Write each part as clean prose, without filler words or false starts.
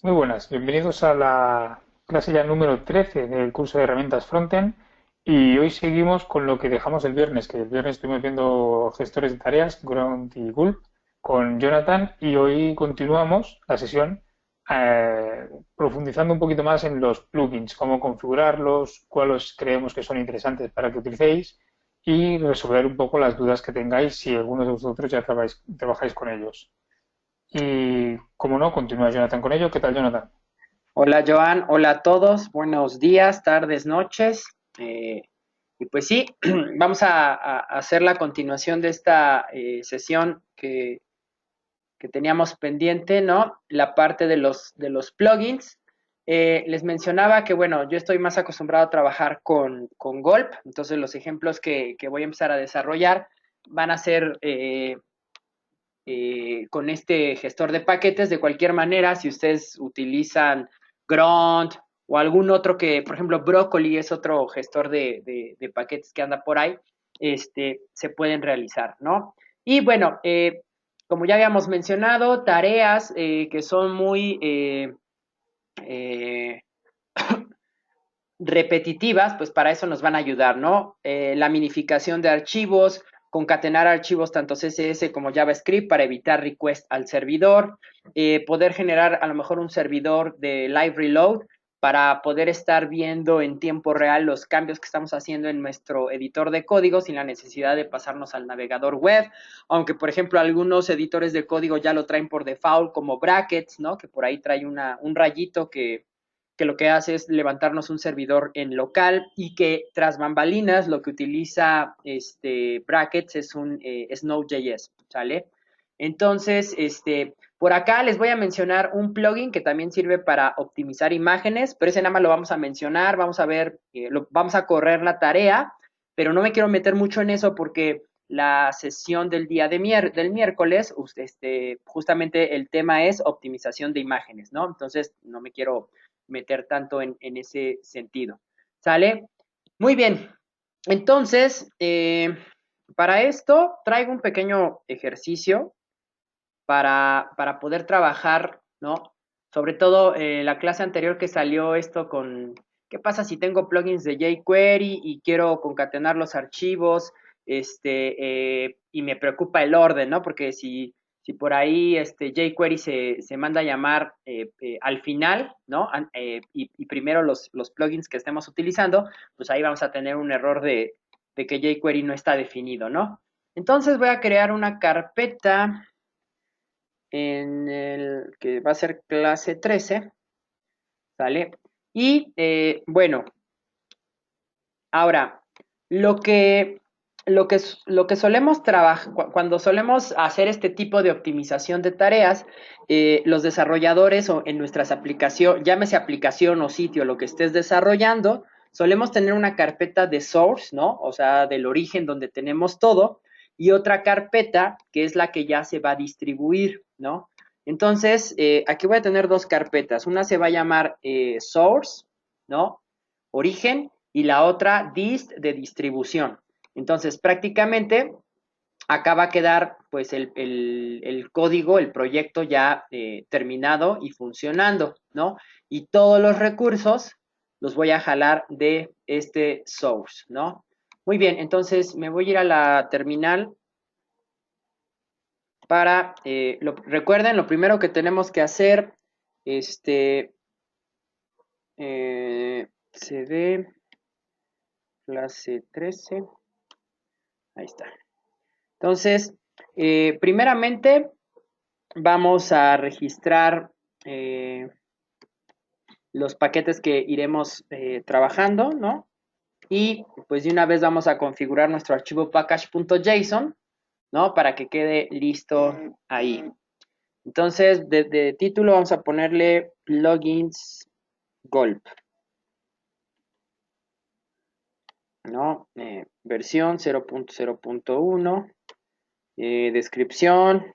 Muy buenas, bienvenidos a la clase ya número 13 del curso de herramientas Frontend y hoy seguimos con lo que dejamos el viernes, que el viernes estuvimos viendo gestores de tareas, Grunt y Gulp, con Jonathan y hoy continuamos la sesión eh, profundizando un poquito más en los plugins, cómo configurarlos, cuáles creemos que son interesantes para que utilicéis y resolver un poco las dudas que tengáis si algunos de vosotros ya trabajáis con ellos. Y como no, continúa Jonathan con ello. ¿Qué tal, Jonathan? Hola Joan, hola a todos, buenos días, tardes, noches. Y pues sí, vamos a hacer la continuación de esta sesión que teníamos pendiente, ¿no? La parte de los plugins. Les mencionaba que, bueno, yo estoy más acostumbrado a trabajar con Gulp, entonces los ejemplos que voy a empezar a desarrollar van a ser con este gestor de paquetes. De cualquier manera, si ustedes utilizan Grunt o algún otro que, por ejemplo, Broccoli es otro gestor de paquetes que anda por ahí, se pueden realizar, ¿no? Y bueno, como ya habíamos mencionado, tareas que son muy eh, repetitivas, pues para eso nos van a ayudar, ¿no? La minificación de archivos, concatenar archivos tanto CSS como JavaScript para evitar request al servidor, poder generar a lo mejor un servidor de live reload para poder estar viendo en tiempo real los cambios que estamos haciendo en nuestro editor de código sin la necesidad de pasarnos al navegador web, aunque por ejemplo algunos editores de código ya lo traen por default como brackets, ¿no? Que por ahí trae un rayito que lo que hace es levantarnos un servidor en local y que tras bambalinas lo que utiliza brackets es un Node.js, ¿sale? Entonces, por acá les voy a mencionar un plugin que también sirve para optimizar imágenes, pero ese nada más lo vamos a mencionar, vamos a ver, vamos a correr la tarea, pero no me quiero meter mucho en eso porque la sesión del día del miércoles, justamente el tema es optimización de imágenes, ¿no? Entonces, no me quiero meter tanto en ese sentido. ¿Sale? Muy bien. Entonces, para esto traigo un pequeño ejercicio para poder trabajar, ¿no? Sobre todo la clase anterior que salió esto con, ¿qué pasa si tengo plugins de jQuery y quiero concatenar los archivos, y me preocupa el orden, ¿no? Porque si por ahí jQuery se manda a llamar al final, ¿no? Y primero los plugins que estemos utilizando, pues ahí vamos a tener un error de que jQuery no está definido, ¿no? Entonces voy a crear una carpeta en el que va a ser clase 13, ¿sale? Y bueno, ahora, lo que, lo que solemos trabajar, cuando solemos hacer este tipo de optimización de tareas, los desarrolladores o en nuestras aplicaciones, llámese aplicación o sitio, lo que estés desarrollando, solemos tener una carpeta de source, ¿no? O sea, del origen donde tenemos todo, y otra carpeta que es la que ya se va a distribuir, ¿no? Entonces, aquí voy a tener dos carpetas. Una se va a llamar source, ¿no? Origen, y la otra dist de distribución. Entonces, prácticamente acá va a quedar pues el código, el proyecto ya terminado y funcionando, ¿no? Y todos los recursos los voy a jalar de este source, ¿no? Muy bien, entonces me voy a ir a la terminal para, recuerden, lo primero que tenemos que hacer, cd clase 13, ahí está. Entonces, primeramente vamos a registrar los paquetes que iremos trabajando, ¿no? Y pues de una vez vamos a configurar nuestro archivo package.json, ¿no? Para que quede listo ahí. Entonces, de título vamos a ponerle plugins Gulp, ¿no? Versión 0.0.1, descripción,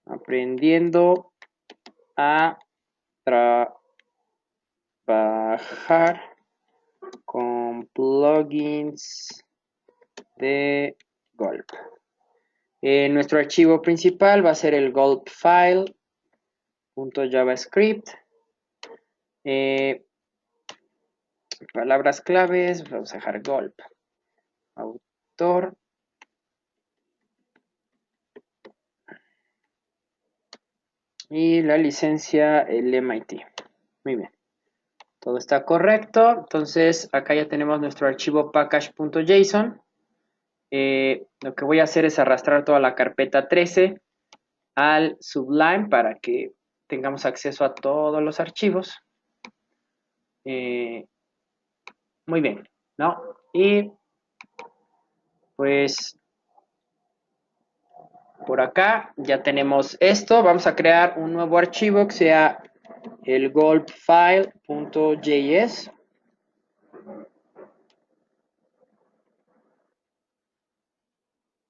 aprendiendo a trabajar con plugins de Gulp. Nuestro archivo principal va a ser el gulp file.py, .javascript. Palabras claves, vamos a dejar golp. Autor. Y la licencia, el MIT. Muy bien. Todo está correcto. Entonces, acá ya tenemos nuestro archivo package.json. Lo que voy a hacer es arrastrar toda la carpeta 13 al Sublime para que tengamos acceso a todos los archivos. Muy bien, ¿no? Y pues por acá ya tenemos esto. Vamos a crear un nuevo archivo que sea el gulpfile.js.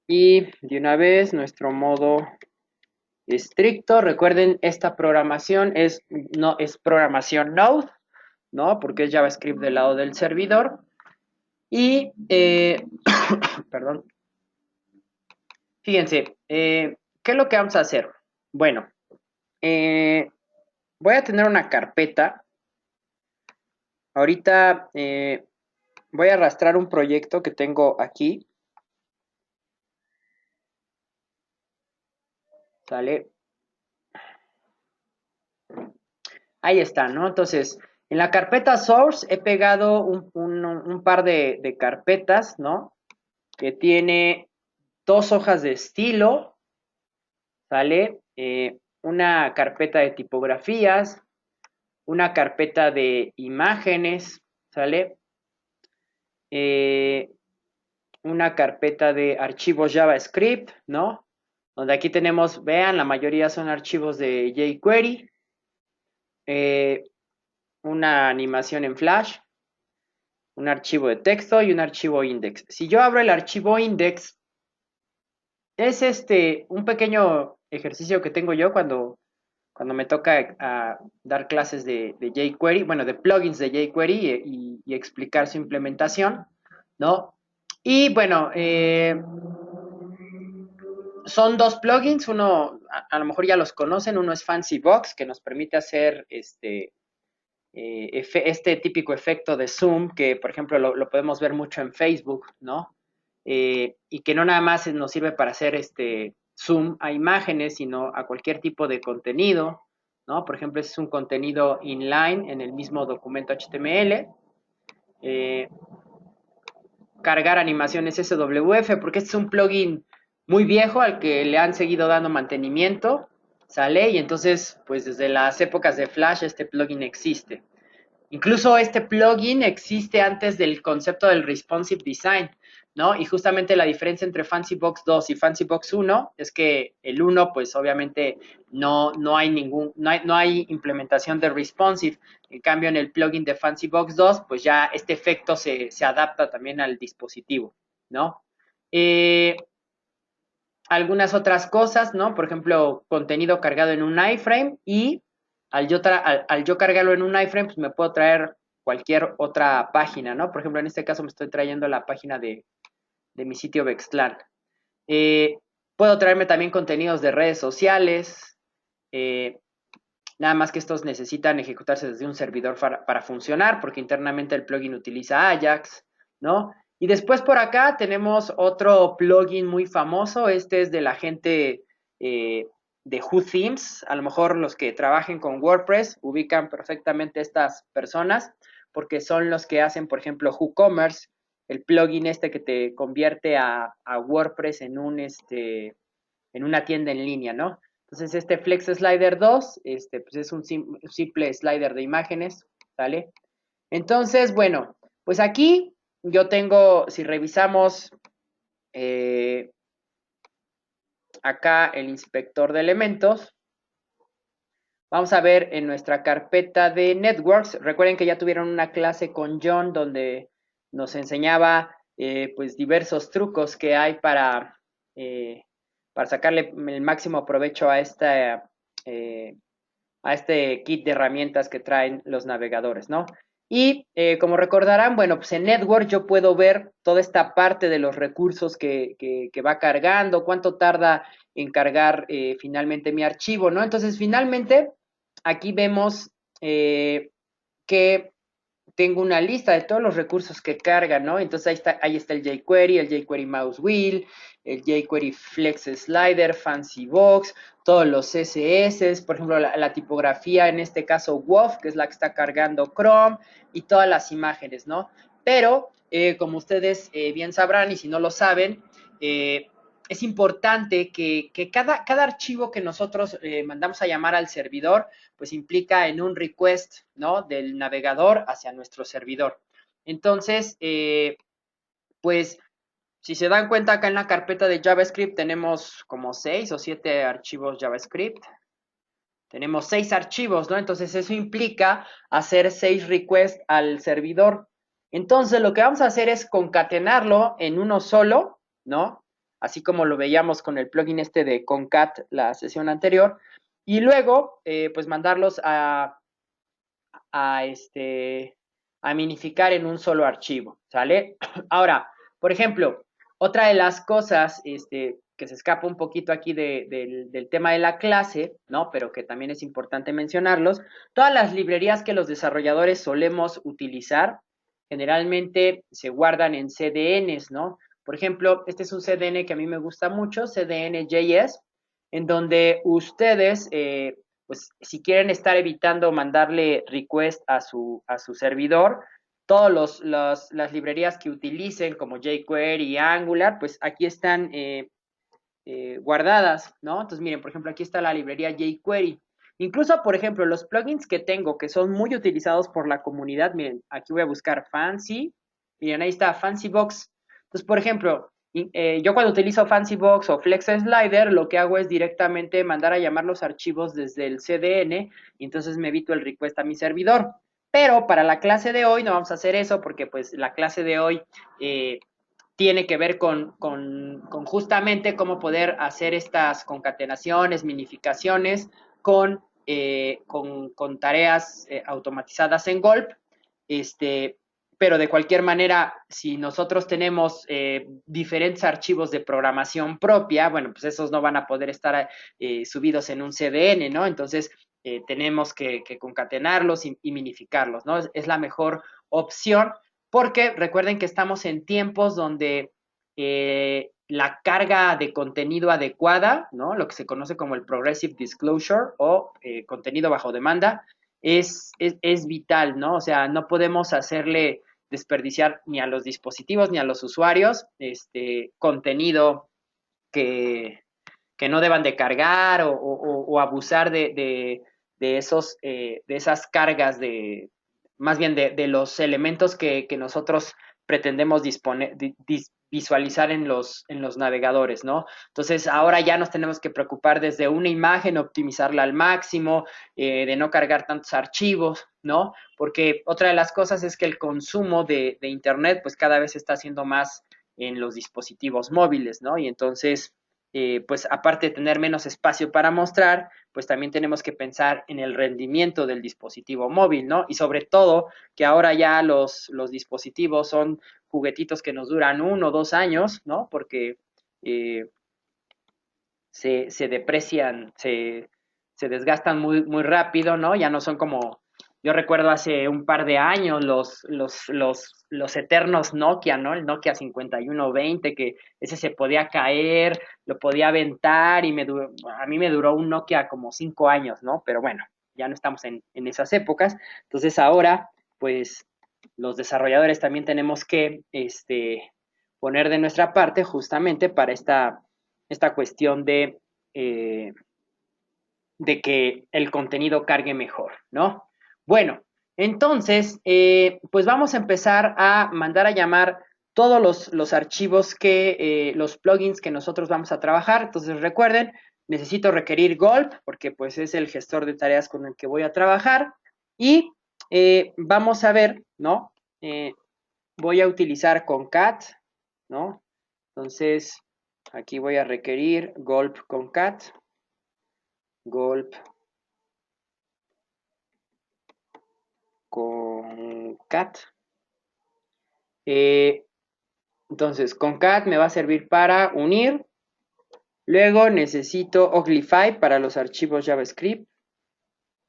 Y de una vez nuestro modo estricto. Recuerden, esta programación no es programación Node, ¿no? Porque es JavaScript del lado del servidor. Y, perdón. Fíjense, ¿qué es lo que vamos a hacer? Bueno, voy a tener una carpeta. Ahorita voy a arrastrar un proyecto que tengo aquí. ¿Sale? Ahí está, ¿no? Entonces, en la carpeta source he pegado un par de carpetas, ¿no? Que tiene 2 hojas de estilo, ¿sale? Una carpeta de tipografías, una carpeta de imágenes, ¿sale? Una carpeta de archivos JavaScript, ¿no? Donde aquí tenemos, vean, la mayoría son archivos de jQuery, una animación en Flash, un archivo de texto y un archivo index. Si yo abro el archivo index, es un pequeño ejercicio que tengo yo cuando me toca dar clases de jQuery, bueno, de plugins de jQuery y explicar su implementación, ¿no? Y bueno, son 2 plugins, uno a lo mejor ya los conocen, uno es FancyBox, que nos permite hacer este típico efecto de zoom, que por ejemplo lo podemos ver mucho en Facebook, ¿no? Y que no nada más nos sirve para hacer zoom a imágenes, sino a cualquier tipo de contenido, ¿no? Por ejemplo, este es un contenido inline en el mismo documento HTML. Cargar animaciones SWF, porque este es un plugin muy viejo al que le han seguido dando mantenimiento, ¿sale? Y entonces, pues desde las épocas de Flash este plugin existe. Incluso este plugin existe antes del concepto del responsive design, ¿no? Y justamente la diferencia entre FancyBox 2 y FancyBox 1 es que el 1, pues obviamente no hay implementación de responsive. En cambio, en el plugin de FancyBox 2, pues ya este efecto se adapta también al dispositivo, ¿no? Algunas otras cosas, ¿no? Por ejemplo, contenido cargado en un iframe y al yo cargarlo en un iframe, pues me puedo traer cualquier otra página, ¿no? Por ejemplo, en este caso me estoy trayendo la página de mi sitio Vextlan. Puedo traerme también contenidos de redes sociales, nada más que estos necesitan ejecutarse desde un servidor para funcionar, porque internamente el plugin utiliza Ajax, ¿no? Y después por acá tenemos otro plugin muy famoso, este es de la gente de WhoThemes, a lo mejor los que trabajen con WordPress ubican perfectamente estas personas, porque son los que hacen, por ejemplo, WooCommerce, el plugin que te convierte a WordPress en una tienda en línea, ¿no? Entonces este Flex Slider 2, pues es un simple slider de imágenes, ¿sale? Entonces, bueno, pues aquí yo tengo, si revisamos acá el inspector de elementos, vamos a ver en nuestra carpeta de networks, recuerden que ya tuvieron una clase con John donde nos enseñaba pues diversos trucos que hay para sacarle el máximo provecho a este kit de herramientas que traen los navegadores, ¿no? Y como recordarán, bueno, pues en Network yo puedo ver toda esta parte de los recursos que va cargando, cuánto tarda en cargar finalmente mi archivo, ¿no? Entonces, finalmente, aquí vemos que tengo una lista de todos los recursos que carga, ¿no? Entonces ahí está el jQuery, el jQuery Mouse Wheel, el jQuery Flex Slider, Fancy Box, todos los CSS, por ejemplo, la tipografía, en este caso WOF, que es la que está cargando Chrome, y todas las imágenes, ¿no? Pero, como ustedes bien sabrán, y si no lo saben, es importante que cada archivo que nosotros mandamos a llamar al servidor, pues implica en un request, ¿no? Del navegador hacia nuestro servidor. Entonces, pues, si se dan cuenta, acá en la carpeta de JavaScript tenemos como 6 o 7 archivos JavaScript. Tenemos 6 archivos, ¿no? Entonces, eso implica hacer 6 requests al servidor. Entonces, lo que vamos a hacer es concatenarlo en uno solo, ¿no? Así como lo veíamos con el plugin este de concat la sesión anterior. Y luego, pues mandarlos a, este, a minificar en un solo archivo, ¿sale? Ahora, por ejemplo, otra de las cosas que se escapa un poquito aquí del tema de la clase, ¿no? Pero que también es importante mencionarlos, todas las librerías que los desarrolladores solemos utilizar generalmente se guardan en CDNs, ¿no? Por ejemplo, este es un CDN que a mí me gusta mucho, CDN.js, en donde ustedes pues si quieren estar evitando mandarle request a su servidor, todas las librerías que utilicen como jQuery y Angular, pues aquí están guardadas, ¿no? Entonces miren, por ejemplo, aquí está la librería jQuery. Incluso, por ejemplo, los plugins que tengo que son muy utilizados por la comunidad, miren, aquí voy a buscar Fancy, miren, ahí está Fancy Box. Entonces, por ejemplo, yo cuando utilizo Fancy Box o Flex Slider, lo que hago es directamente mandar a llamar los archivos desde el CDN y entonces me evito el request a mi servidor. Pero para la clase de hoy no vamos a hacer eso porque pues la clase de hoy tiene que ver con justamente cómo poder hacer estas concatenaciones, minificaciones con tareas automatizadas en Gulp. Pero de cualquier manera, si nosotros tenemos diferentes archivos de programación propia, bueno, pues esos no van a poder estar subidos en un CDN, ¿no? Entonces, tenemos que concatenarlos y minificarlos, ¿no? Es la mejor opción porque recuerden que estamos en tiempos donde la carga de contenido adecuada, ¿no? Lo que se conoce como el Progressive Disclosure o contenido bajo demanda, es vital, ¿no? O sea, no podemos hacerle desperdiciar ni a los dispositivos ni a los usuarios contenido que, que no deban de cargar o abusar de esas cargas más bien de los elementos que nosotros pretendemos visualizar en los navegadores, ¿no? Entonces, ahora ya nos tenemos que preocupar desde una imagen, optimizarla al máximo, de no cargar tantos archivos, ¿no? Porque otra de las cosas es que el consumo de Internet, pues cada vez está haciendo más en los dispositivos móviles, ¿no? Y entonces, pues aparte de tener menos espacio para mostrar, pues también tenemos que pensar en el rendimiento del dispositivo móvil, ¿no? Y sobre todo que ahora ya los dispositivos son juguetitos que nos duran 1 o 2 años, ¿no? Porque eh, se deprecian, se desgastan muy rápido, ¿no? Ya no son como, yo recuerdo hace un par de años los eternos Nokia, ¿no? El Nokia 5120, que ese se podía caer, lo podía aventar y a mí me duró un Nokia como 5 años, ¿no? Pero bueno, ya no estamos en esas épocas. Entonces ahora, pues los desarrolladores también tenemos que poner de nuestra parte justamente para esta cuestión eh, de que el contenido cargue mejor, ¿no? Bueno, entonces, pues vamos a empezar a mandar a llamar todos los archivos los plugins que nosotros vamos a trabajar. Entonces, recuerden, necesito requerir Gulp, porque pues es el gestor de tareas con el que voy a trabajar. Y vamos a ver, ¿no? Voy a utilizar concat, ¿no? Entonces, aquí voy a requerir gulp concat, gulp concat. Entonces, concat me va a servir para unir. Luego necesito Uglify para los archivos JavaScript.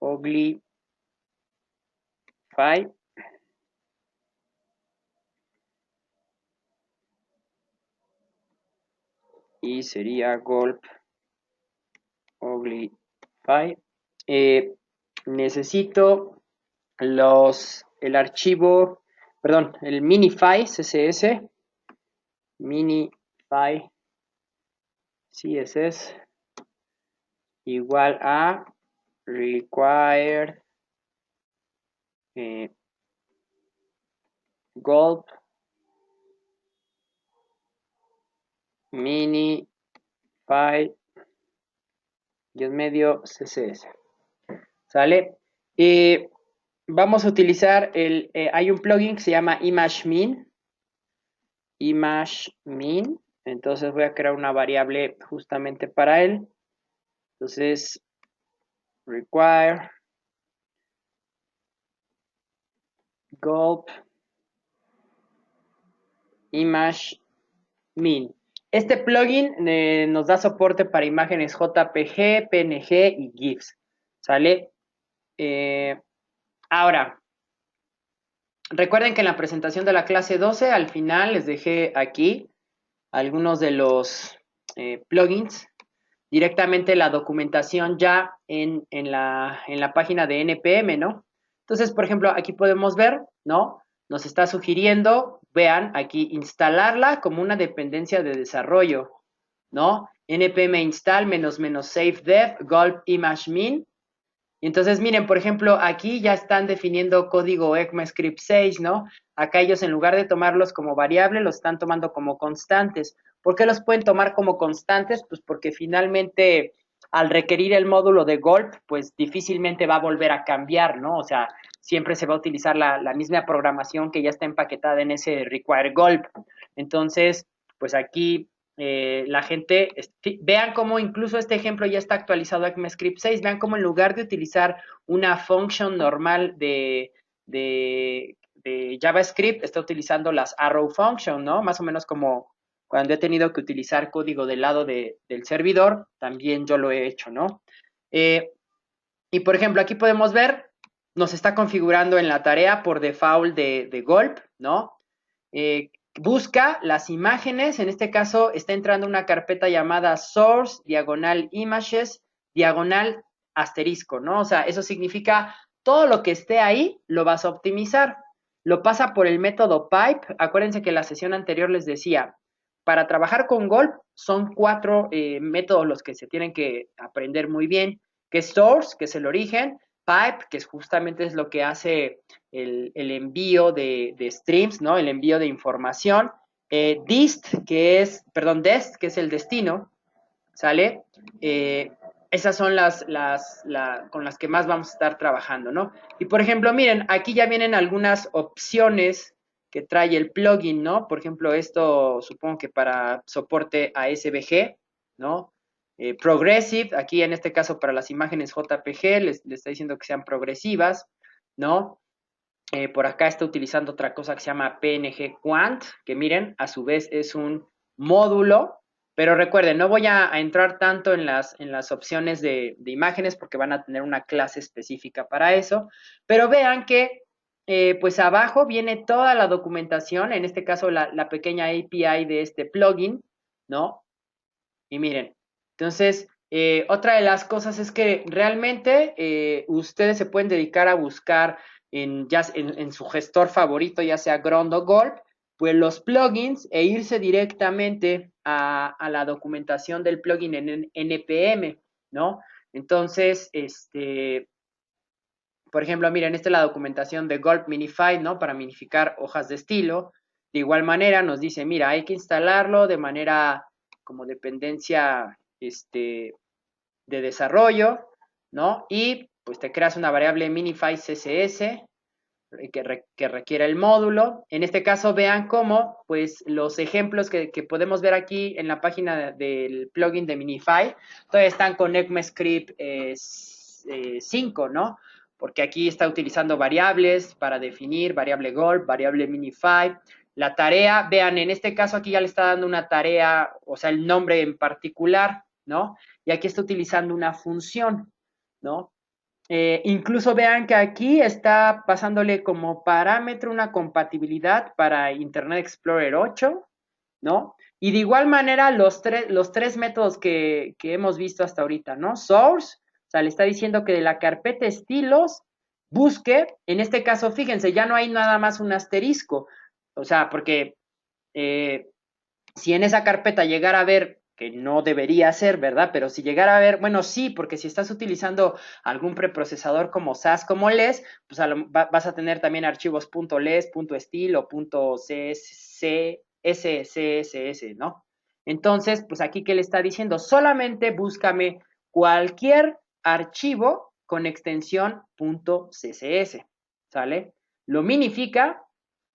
Uglify. Y sería gulp Uglify. Necesito el archivo, perdón, el minify CSS, minify CSS igual a required gulp minify guión medio CSS. ¿Sale? Vamos a utilizar hay un plugin que se llama ImageMin. ImageMin. Entonces voy a crear una variable justamente para él. Entonces, require gulp ImageMin. Este plugin nos da soporte para imágenes JPG, PNG y GIFs. ¿Sale? Ahora, recuerden que en la presentación de la clase 12, al final les dejé aquí algunos de los plugins, directamente la documentación ya en la página de NPM, ¿no? Entonces, por ejemplo, aquí podemos ver, ¿no? Nos está sugiriendo, vean, aquí instalarla como una dependencia de desarrollo, ¿no? npm install --save dev gulp image min. Y entonces, miren, por ejemplo, aquí ya están definiendo código ECMAScript 6, ¿no? Acá ellos, en lugar de tomarlos como variable, los están tomando como constantes. ¿Por qué los pueden tomar como constantes? Pues porque finalmente, al requerir el módulo de gulp, pues difícilmente va a volver a cambiar, ¿no? O sea, siempre se va a utilizar la misma programación que ya está empaquetada en ese require gulp. Entonces, pues aquí la gente, vean cómo incluso este ejemplo ya está actualizado a ECMAScript 6, vean cómo en lugar de utilizar una function normal de JavaScript, está utilizando las arrow function, ¿no? Más o menos como cuando he tenido que utilizar código del lado del servidor, también yo lo he hecho, ¿no? Y por ejemplo, aquí podemos ver, nos está configurando en la tarea por default de gulp, ¿no? Busca las imágenes, en este caso está entrando una carpeta llamada source, diagonal images, diagonal asterisco, ¿no? O sea, eso significa todo lo que esté ahí lo vas a optimizar. Lo pasa por el método pipe. Acuérdense que en la sesión anterior les decía, para trabajar con gulp son 4 métodos los que se tienen que aprender muy bien, que es source, que es el origen, pipe, que justamente es lo que hace el envío de streams, ¿no? El envío de información. Dist, que es el destino, ¿sale? Esas son con las que más vamos a estar trabajando, ¿no? Y por ejemplo, miren, aquí ya vienen algunas opciones que trae el plugin, ¿no? Por ejemplo, esto supongo que para soporte a SVG, ¿no? Progressive, aquí en este caso para las imágenes JPG, les está diciendo que sean progresivas, ¿no? Por acá está utilizando otra cosa que se llama PNG Quant, que miren, a su vez es un módulo, pero recuerden, no voy a entrar tanto en las opciones de imágenes porque van a tener una clase específica para eso, pero vean que pues abajo viene toda la documentación, en este caso la pequeña API de este plugin, ¿no? Y miren, entonces, otra de las cosas es que realmente ustedes se pueden dedicar a buscar en su gestor favorito, ya sea Grunt o Gulp, pues los plugins e irse directamente a la documentación del plugin en NPM, ¿no? Entonces, por ejemplo, miren, esta es la documentación de Gulp Minify, ¿no? Para minificar hojas de estilo. De igual manera nos dice, mira, hay que instalarlo de manera como dependencia de desarrollo, ¿no? Y pues te creas una variable minify CSS que requiere el módulo. En este caso, vean cómo, pues, los ejemplos que podemos ver aquí en la página del plugin de Minify, todavía están con ECMAScript 5, ¿no? Porque aquí está utilizando variables para definir, variable gulp, variable minify. La tarea, vean, en este caso aquí ya le está dando una tarea, o sea, el nombre en particular, ¿no? Y aquí está utilizando una función, ¿no? Incluso vean que aquí está pasándole como parámetro una compatibilidad para Internet Explorer 8, ¿no? Y de igual manera los tres métodos que hemos visto hasta ahorita, ¿no? Source, o sea, le está diciendo que de la carpeta estilos busque, en este caso, fíjense, ya no hay nada más un asterisco, o sea, porque eh, si en esa carpeta llegara a ver, que no debería ser, ¿verdad? Pero si llegara a ver, bueno, sí, porque si estás utilizando algún preprocesador como SAS, como LES, pues vas a tener también archivos .les, .stil o .scss, ¿no? Entonces, pues aquí que le está diciendo, solamente búscame cualquier archivo con extensión .css, ¿sale? Lo minifica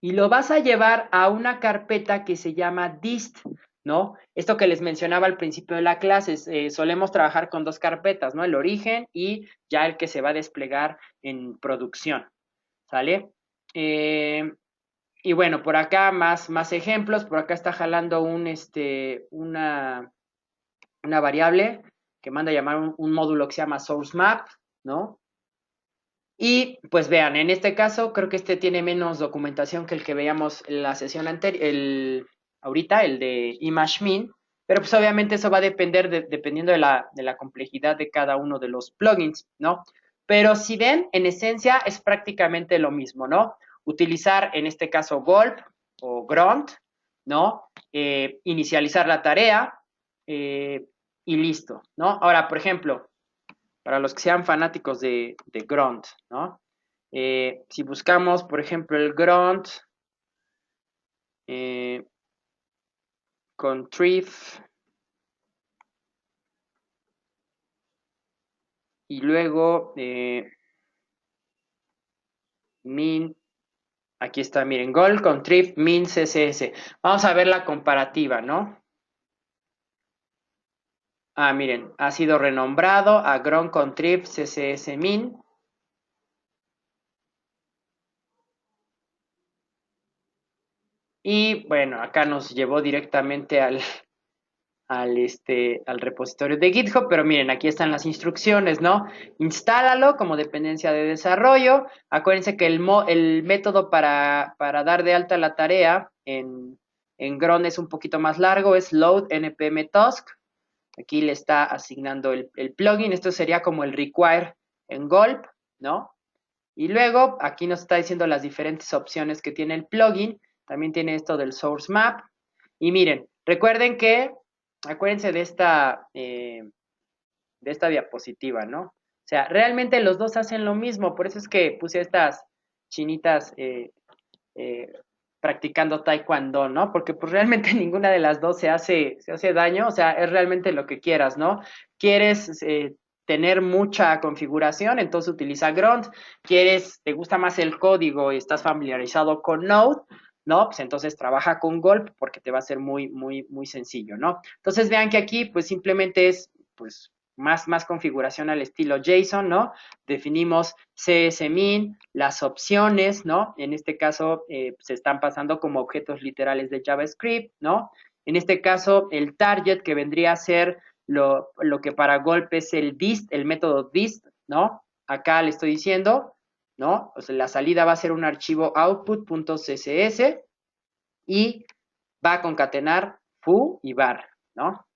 y lo vas a llevar a una carpeta que se llama dist, ¿no? Esto que les mencionaba al principio de la clase, solemos trabajar con dos carpetas, ¿no? El origen y ya el que se va a desplegar en producción, ¿sale? Y bueno, por acá más ejemplos, por acá está jalando una variable que manda a llamar un módulo que se llama source map, ¿no? Y pues vean, en este caso creo que este tiene menos documentación que el que veíamos en la sesión anterior, ahorita, el de ImageMin, pero pues obviamente eso va a depender dependiendo de la complejidad de cada uno de los plugins, ¿no? Pero si ven, en esencia es prácticamente lo mismo, ¿no? Utilizar en este caso Gulp o Grunt, ¿no? Inicializar la tarea y listo, ¿no? Ahora, por ejemplo, para los que sean fanáticos de Grunt, ¿no? Si buscamos, por ejemplo, el Grunt con Thrift y luego min, aquí está, miren, Gold con Thrift min CSS. Vamos a ver la comparativa, ¿no? Ah, miren, ha sido renombrado a Grunt con Thrift CSS min. Y bueno, acá nos llevó directamente al repositorio de GitHub, pero miren, aquí están las instrucciones, ¿no? Instálalo como dependencia de desarrollo. Acuérdense que el método para dar de alta la tarea en Gron es un poquito más largo, es load npm task. Aquí le está asignando el plugin, esto sería como el require en Gulp, ¿no? Y luego aquí nos está diciendo las diferentes opciones que tiene el plugin. También tiene esto del source map. Y miren, recuerden que, acuérdense de esta diapositiva, ¿no? O sea, realmente los dos hacen lo mismo. Por eso es que puse estas chinitas eh, practicando taekwondo, ¿no? Porque pues realmente ninguna de las dos se hace daño. O sea, es realmente lo que quieras, ¿no? Quieres tener mucha configuración, entonces utiliza Grunt. Te gusta más el código y estás familiarizado con Node, ¿no? Pues entonces trabaja con Gulp porque te va a ser muy, muy, muy sencillo, ¿no? Entonces vean que aquí pues simplemente es pues más configuración al estilo JSON, ¿no? Definimos CSMIN, las opciones, ¿no? En este caso se están pasando como objetos literales de JavaScript, ¿no? En este caso el target que vendría a ser lo que para Gulp es el dist, el método dist, ¿no? Acá le estoy diciendo, ¿no? O sea, la salida va a ser un archivo output.css y va a concatenar foo y var, ¿no?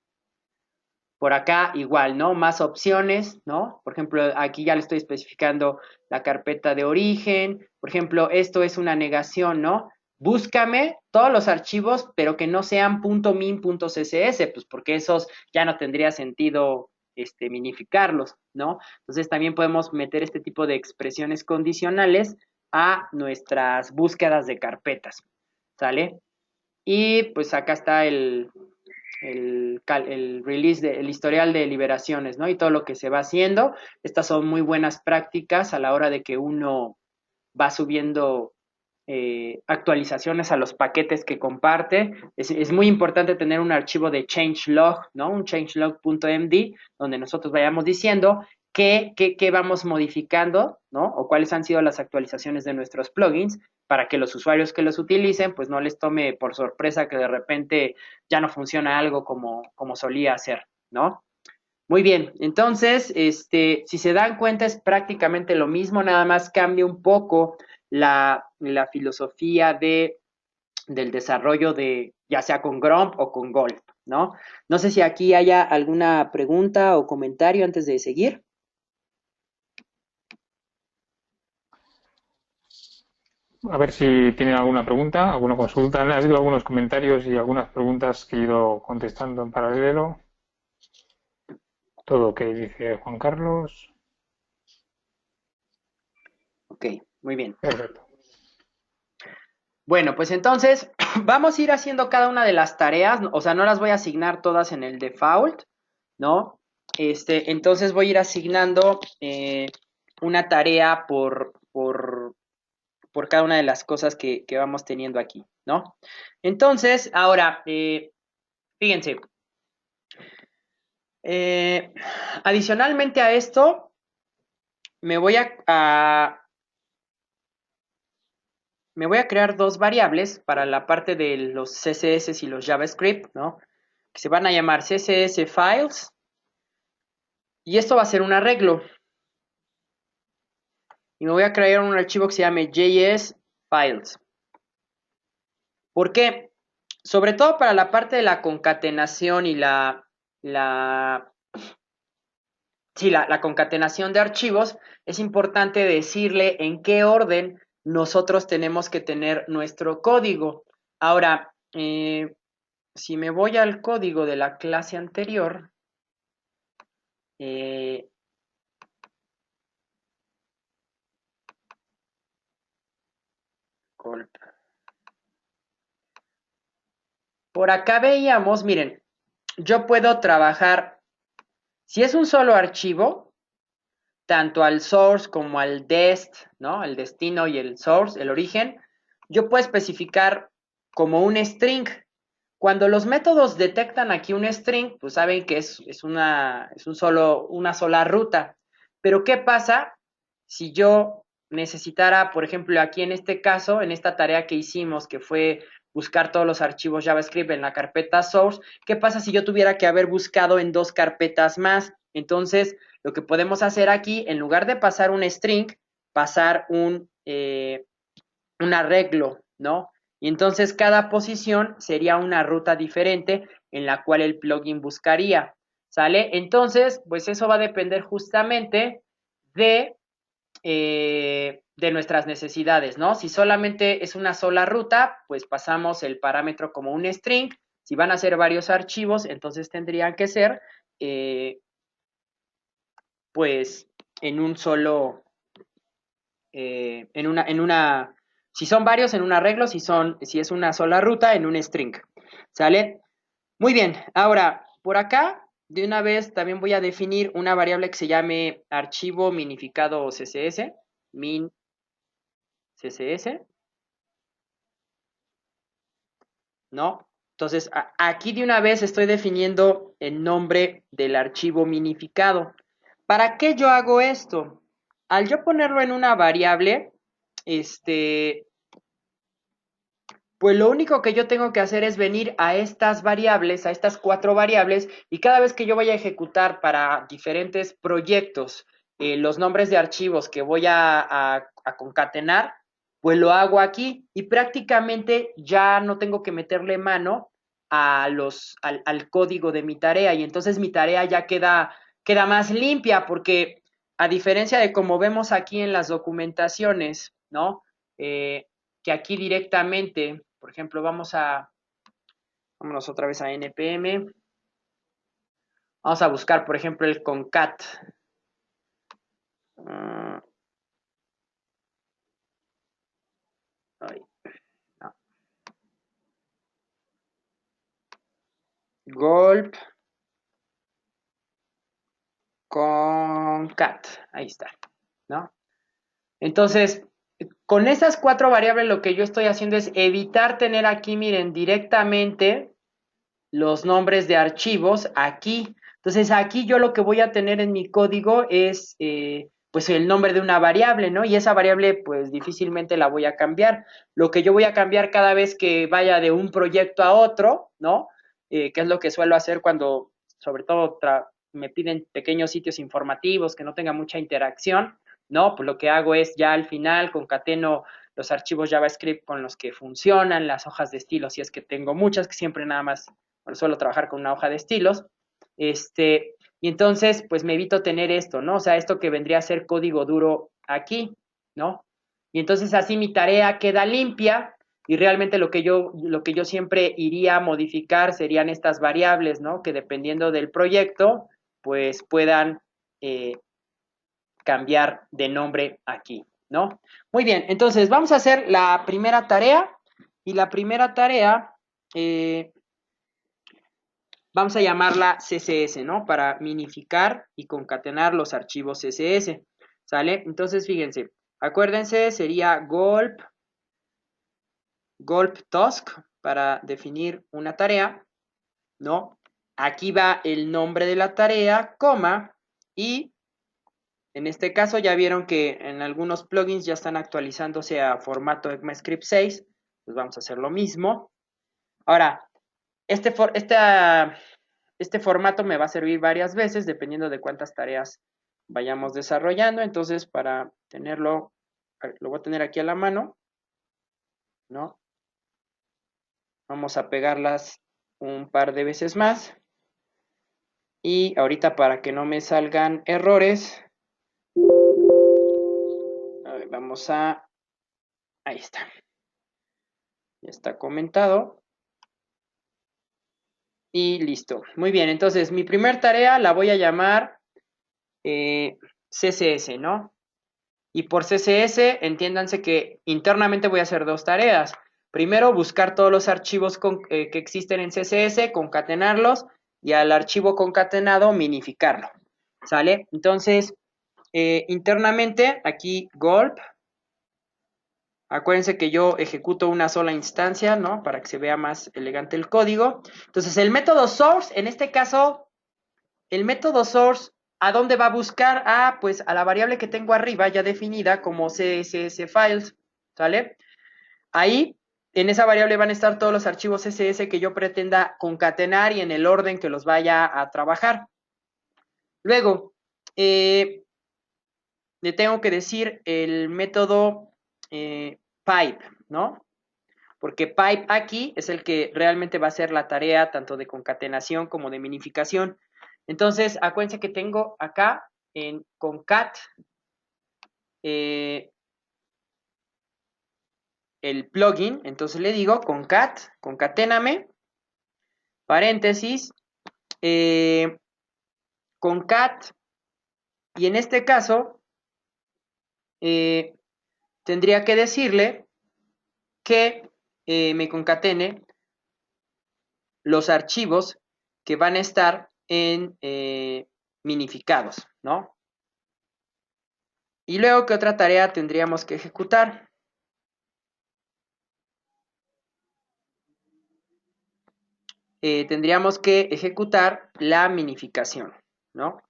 Por acá igual, ¿no? Más opciones, ¿no? Por ejemplo, aquí ya le estoy especificando la carpeta de origen. Por ejemplo, esto es una negación, ¿no? Búscame todos los archivos, pero que no sean .min.css, pues porque esos ya no tendría sentido minificarlos, ¿no? Entonces también podemos meter este tipo de expresiones condicionales a nuestras búsquedas de carpetas, ¿sale? Y pues acá está el release, el historial de liberaciones, ¿no? Y todo lo que se va haciendo. Estas son muy buenas prácticas a la hora de que uno va subiendo actualizaciones a los paquetes que comparte. Es muy importante tener un archivo de changelog, ¿no? Un changelog.md, donde nosotros vayamos diciendo qué vamos modificando, ¿no? O cuáles han sido las actualizaciones de nuestros plugins para que los usuarios que los utilicen, pues no les tome por sorpresa que de repente ya no funciona algo como solía hacer, ¿no? Muy bien, entonces, si se dan cuenta es prácticamente lo mismo, nada más cambia un poco la filosofía del desarrollo de, ya sea con Gromp o con Golf, ¿no? No sé si aquí haya alguna pregunta o comentario antes de seguir. A ver si tienen alguna pregunta, alguna consulta. Han habido algunos comentarios y algunas preguntas que he ido contestando en paralelo. Todo lo que dice Juan Carlos. Ok, muy bien. Perfecto. Bueno, pues entonces vamos a ir haciendo cada una de las tareas, o sea, no las voy a asignar todas en el default, ¿no? Entonces voy a ir asignando una tarea por cada una de las cosas que vamos teniendo aquí, ¿no? Entonces, ahora, fíjense, eh, adicionalmente a esto, me voy me voy a crear dos variables para la parte de los CSS y los JavaScript, ¿no? Que se van a llamar CSS files y esto va a ser un arreglo. Y me voy a crear un archivo que se llame JS files. ¿Por qué? Sobre todo para la parte de la concatenación y la, sí, la concatenación de archivos, es importante decirle en qué orden nosotros tenemos que tener nuestro código. Ahora, si me voy al código de la clase anterior, eh, por acá veíamos, miren, yo puedo trabajar, si es un solo archivo, tanto al source como al dest, ¿no? El destino y el source, el origen, yo puedo especificar como un string. Cuando los métodos detectan aquí un string, pues saben que una sola ruta. Pero ¿qué pasa si yo necesitara, por ejemplo, aquí en este caso, en esta tarea que hicimos, que fue buscar todos los archivos JavaScript en la carpeta source, ¿qué pasa si yo tuviera que haber buscado en dos carpetas más? Entonces, lo que podemos hacer aquí, en lugar de pasar un string, pasar un arreglo, ¿no? Y entonces cada posición sería una ruta diferente en la cual el plugin buscaría, ¿sale? Entonces, pues eso va a depender justamente de nuestras necesidades, ¿no? Si solamente es una sola ruta, pues pasamos el parámetro como un string. Si van a ser varios archivos, entonces tendrían que ser, pues, en un solo, si son varios, en un arreglo, si es una sola ruta, en un string, ¿sale? Muy bien, ahora, por acá, de una vez también voy a definir una variable que se llame archivo minificado CSS, min CSS, ¿no? Entonces, aquí de una vez estoy definiendo el nombre del archivo minificado. ¿Para qué yo hago esto? Al yo ponerlo en una variable, pues lo único que yo tengo que hacer es venir a estas variables, a estas cuatro variables, y cada vez que yo vaya a ejecutar para diferentes proyectos los nombres de archivos que voy a concatenar, pues lo hago aquí y prácticamente ya no tengo que meterle mano al código de mi tarea y entonces mi tarea ya queda más limpia porque a diferencia de como vemos aquí en las documentaciones, ¿no? Que aquí directamente, por ejemplo, vámonos otra vez a npm, vamos a buscar, por ejemplo, el concat. Uh, ay, no. Golp concat, ahí está, ¿no? Entonces, con esas cuatro variables lo que yo estoy haciendo es evitar tener aquí, miren, directamente los nombres de archivos aquí. Entonces aquí yo lo que voy a tener en mi código es pues el nombre de una variable, ¿no? Y esa variable pues difícilmente la voy a cambiar. Lo que yo voy a cambiar cada vez que vaya de un proyecto a otro, ¿no? Que es lo que suelo hacer cuando sobre todo me piden pequeños sitios informativos que no tengan mucha interacción, ¿no? Pues lo que hago es ya al final concateno los archivos JavaScript con los que funcionan, las hojas de estilos, si es que tengo muchas, que siempre nada más, bueno, suelo trabajar con una hoja de estilos, y entonces, pues me evito tener esto, ¿no? O sea, esto que vendría a ser código duro aquí, ¿no? Y entonces así mi tarea queda limpia y realmente lo que yo siempre iría a modificar serían estas variables, ¿no? Que dependiendo del proyecto, pues puedan cambiar de nombre aquí, ¿no? Muy bien, entonces vamos a hacer la primera tarea y la primera tarea vamos a llamarla CSS, ¿no? Para minificar y concatenar los archivos CSS, ¿sale? Entonces, fíjense, acuérdense, sería gulp task para definir una tarea, ¿no? Aquí va el nombre de la tarea, coma, y en este caso ya vieron que en algunos plugins ya están actualizándose a formato ECMAScript 6, pues vamos a hacer lo mismo. Ahora, este formato me va a servir varias veces dependiendo de cuántas tareas vayamos desarrollando. Entonces, para tenerlo, lo voy a tener aquí a la mano, ¿no? Vamos a pegarlas un par de veces más. Y ahorita para que no me salgan errores, vamos a... Ahí está. Ya está comentado. Y listo. Muy bien, entonces mi primer tarea la voy a llamar CSS, ¿no? Y por CSS, entiéndanse que internamente voy a hacer dos tareas. Primero, buscar todos los archivos que existen en CSS, concatenarlos y al archivo concatenado minificarlo. ¿Sale? Entonces, internamente, aquí gulp. Acuérdense que yo ejecuto una sola instancia, ¿no? Para que se vea más elegante el código. Entonces, el método source, en este caso, el método source, ¿a dónde va a buscar? Ah, pues a la variable que tengo arriba ya definida como CSS files, ¿sale? Ahí, en esa variable van a estar todos los archivos CSS que yo pretenda concatenar y en el orden que los vaya a trabajar. Luego, le tengo que decir el método pipe, ¿no? Porque pipe aquí es el que realmente va a hacer la tarea tanto de concatenación como de minificación. Entonces, acuérdense que tengo acá en concat el plugin, entonces le digo concaténame, paréntesis, concat, y en este caso tendría que decirle que me concatene los archivos que van a estar en minificados, ¿no? Y luego, ¿qué otra tarea tendríamos que ejecutar? Tendríamos que ejecutar la minificación, ¿no?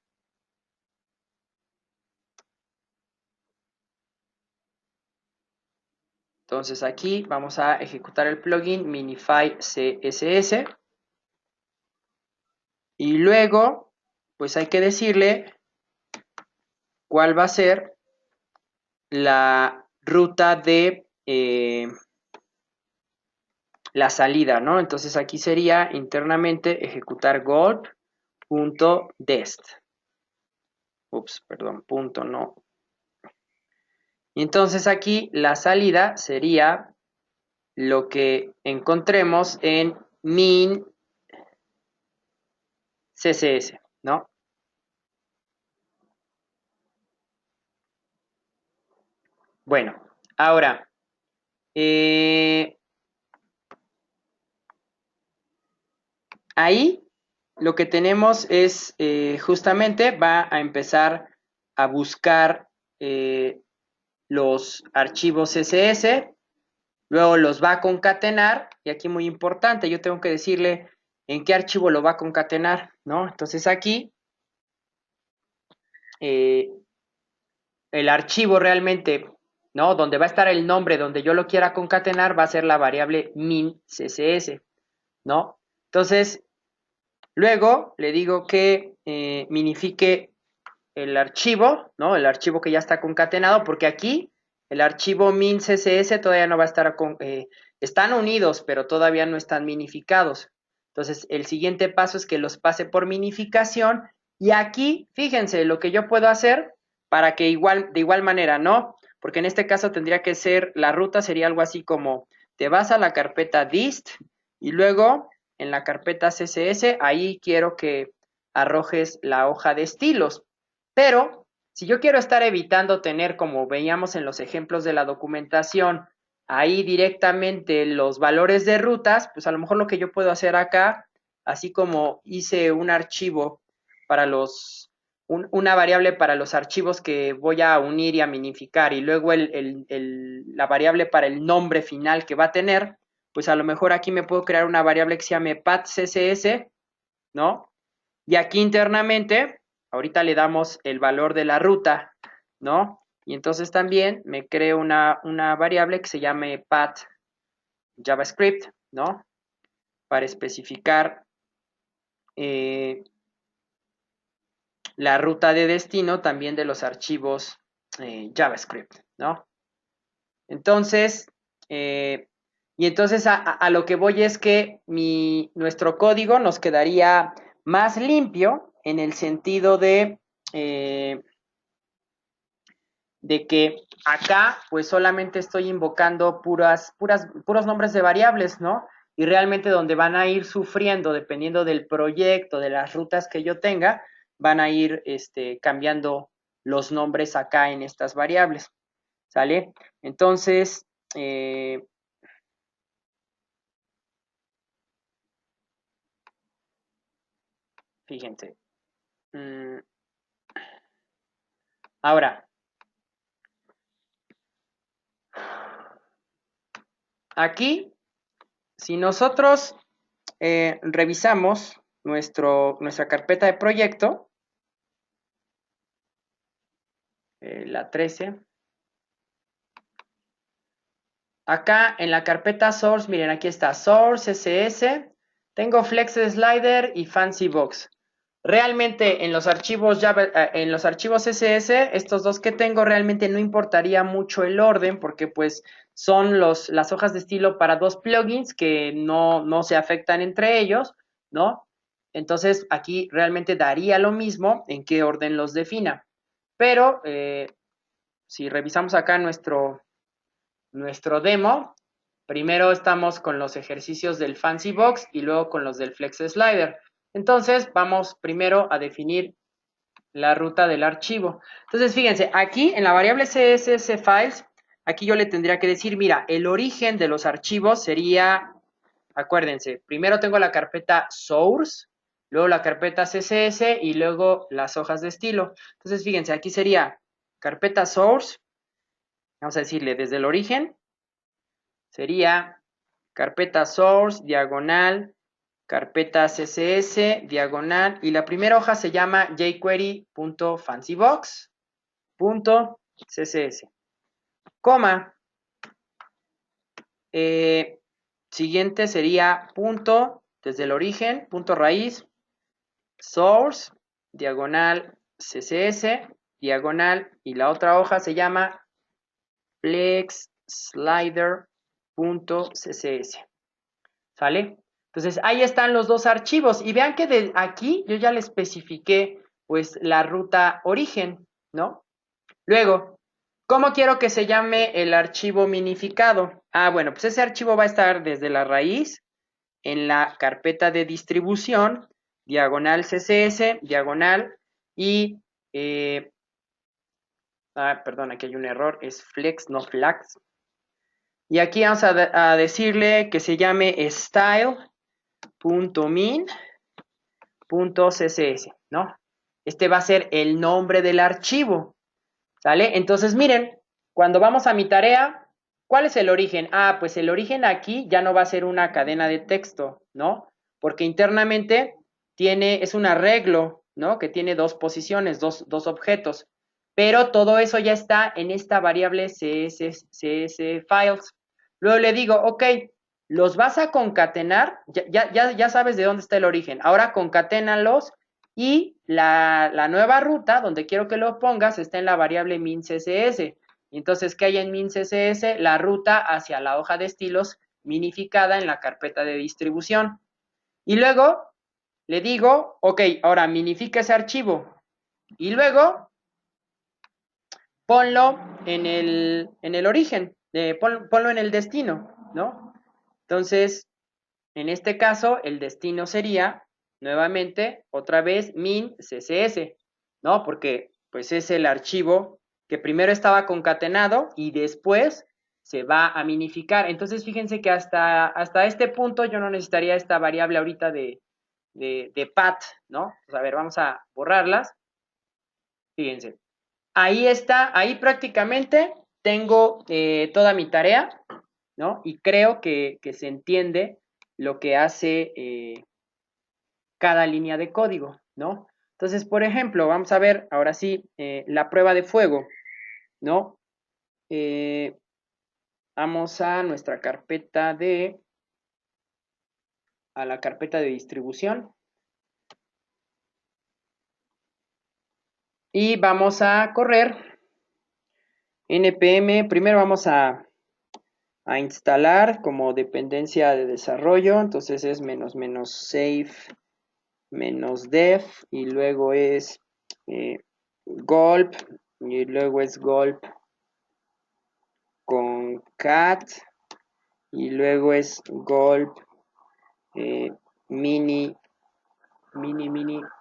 Entonces aquí vamos a ejecutar el plugin Minify CSS. Y luego, pues hay que decirle cuál va a ser la ruta de la salida, ¿no? Entonces aquí sería internamente ejecutar gulp.dest. Ups, perdón, punto no. Y entonces aquí la salida sería lo que encontremos en min CSS, ¿no? Bueno, ahora, ahí lo que tenemos es justamente va a empezar a buscar los archivos CSS, luego los va a concatenar, y aquí muy importante, yo tengo que decirle en qué archivo lo va a concatenar, ¿no? Entonces aquí el archivo realmente, ¿no? Donde va a estar el nombre, donde yo lo quiera concatenar, va a ser la variable min CSS, ¿no? Entonces, luego le digo que minifique el archivo, ¿no? El archivo que ya está concatenado, porque aquí el archivo min CSS todavía no va a estar están unidos, pero todavía no están minificados. Entonces, el siguiente paso es que los pase por minificación y aquí, fíjense, lo que yo puedo hacer para que de igual manera, ¿no? Porque en este caso tendría que ser, la ruta sería algo así como, te vas a la carpeta dist y luego en la carpeta CSS, ahí quiero que arrojes la hoja de estilos. Pero si yo quiero estar evitando tener, como veíamos en los ejemplos de la documentación, ahí directamente los valores de rutas, pues a lo mejor lo que yo puedo hacer acá, así como hice un archivo para una variable para los archivos que voy a unir y a minificar y luego la variable para el nombre final que va a tener, pues a lo mejor aquí me puedo crear una variable que se llame path.css, ¿no? Y aquí internamente, ahorita le damos el valor de la ruta, ¿no? Y entonces también me creo una variable que se llame path JavaScript, ¿no? Para especificar la ruta de destino también de los archivos JavaScript, ¿no? Entonces, y entonces a lo que voy es que nuestro código nos quedaría más limpio en el sentido de que acá pues solamente estoy invocando puros nombres de variables, ¿no? Y realmente donde van a ir sufriendo, dependiendo del proyecto, de las rutas que yo tenga, van a ir cambiando los nombres acá en estas variables, ¿sale? Entonces, fíjense. Ahora, aquí, si nosotros revisamos nuestra carpeta de proyecto, la 13, acá en la carpeta source, miren, aquí está source, ss, tengo flex slider y fancy box. Realmente en los archivos en los archivos ss, estos dos que tengo, realmente no importaría mucho el orden porque pues son las hojas de estilo para dos plugins que no se afectan entre ellos, ¿no? Entonces aquí realmente daría lo mismo en qué orden los defina. Pero si revisamos acá nuestro demo, primero estamos con los ejercicios del Fancy Box y luego con los del Flex Slider. Entonces, vamos primero a definir la ruta del archivo. Entonces, fíjense, aquí en la variable CSS Files, aquí yo le tendría que decir, mira, el origen de los archivos sería, acuérdense, primero tengo la carpeta Source, luego la carpeta CSS y luego las hojas de estilo. Entonces, fíjense, aquí sería carpeta Source, vamos a decirle desde el origen, sería carpeta source, diagonal, carpeta css, diagonal, y la primera hoja se llama jquery.fancybox.css, coma, siguiente sería punto, desde el origen, punto raíz, source, diagonal, css, diagonal, y la otra hoja se llama flex slider.css. ¿Sale? Entonces, ahí están los dos archivos. Y vean que de aquí yo ya le especifiqué, pues, la ruta origen, ¿no? Luego, ¿cómo quiero que se llame el archivo minificado? Ah, bueno, pues ese archivo va a estar desde la raíz, en la carpeta de distribución, diagonal CSS, diagonal, y, perdón, aquí hay un error, es flex, no flags. Y aquí vamos a decirle que se llame style.min.css, ¿no? Este va a ser el nombre del archivo, ¿sale? Entonces, miren, cuando vamos a mi tarea, ¿cuál es el origen? Ah, pues el origen aquí ya no va a ser una cadena de texto, ¿no? Porque internamente es un arreglo, ¿no? Que tiene dos posiciones, dos objetos. Pero todo eso ya está en esta variable CS files. Luego le digo, ok, los vas a concatenar, ya sabes de dónde está el origen. Ahora concaténalos Y la nueva ruta, donde quiero que lo pongas, está en la variable min_css. Y entonces, ¿qué hay en min_css? La ruta hacia la hoja de estilos minificada en la carpeta de distribución. Y luego le digo, ok, ahora minifica ese archivo. Y luego ponlo en el origen, ponlo en el destino, ¿no? Entonces, en este caso, el destino sería, nuevamente, otra vez, min_css, ¿no? Porque, pues, es el archivo que primero estaba concatenado y después se va a minificar. Entonces, fíjense que hasta este punto yo no necesitaría esta variable ahorita de path, ¿no? Pues, a ver, vamos a borrarlas. Fíjense. Ahí está, ahí prácticamente tengo toda mi tarea, ¿no? Y creo que se entiende lo que hace cada línea de código, ¿no? Entonces, por ejemplo, vamos a ver ahora sí la prueba de fuego, ¿no? Vamos a nuestra carpeta a la carpeta de distribución y vamos a correr npm, primero vamos a instalar como dependencia de desarrollo, entonces es --safe -dev y luego es gulp y luego es gulp con cat y luego es gulp mini,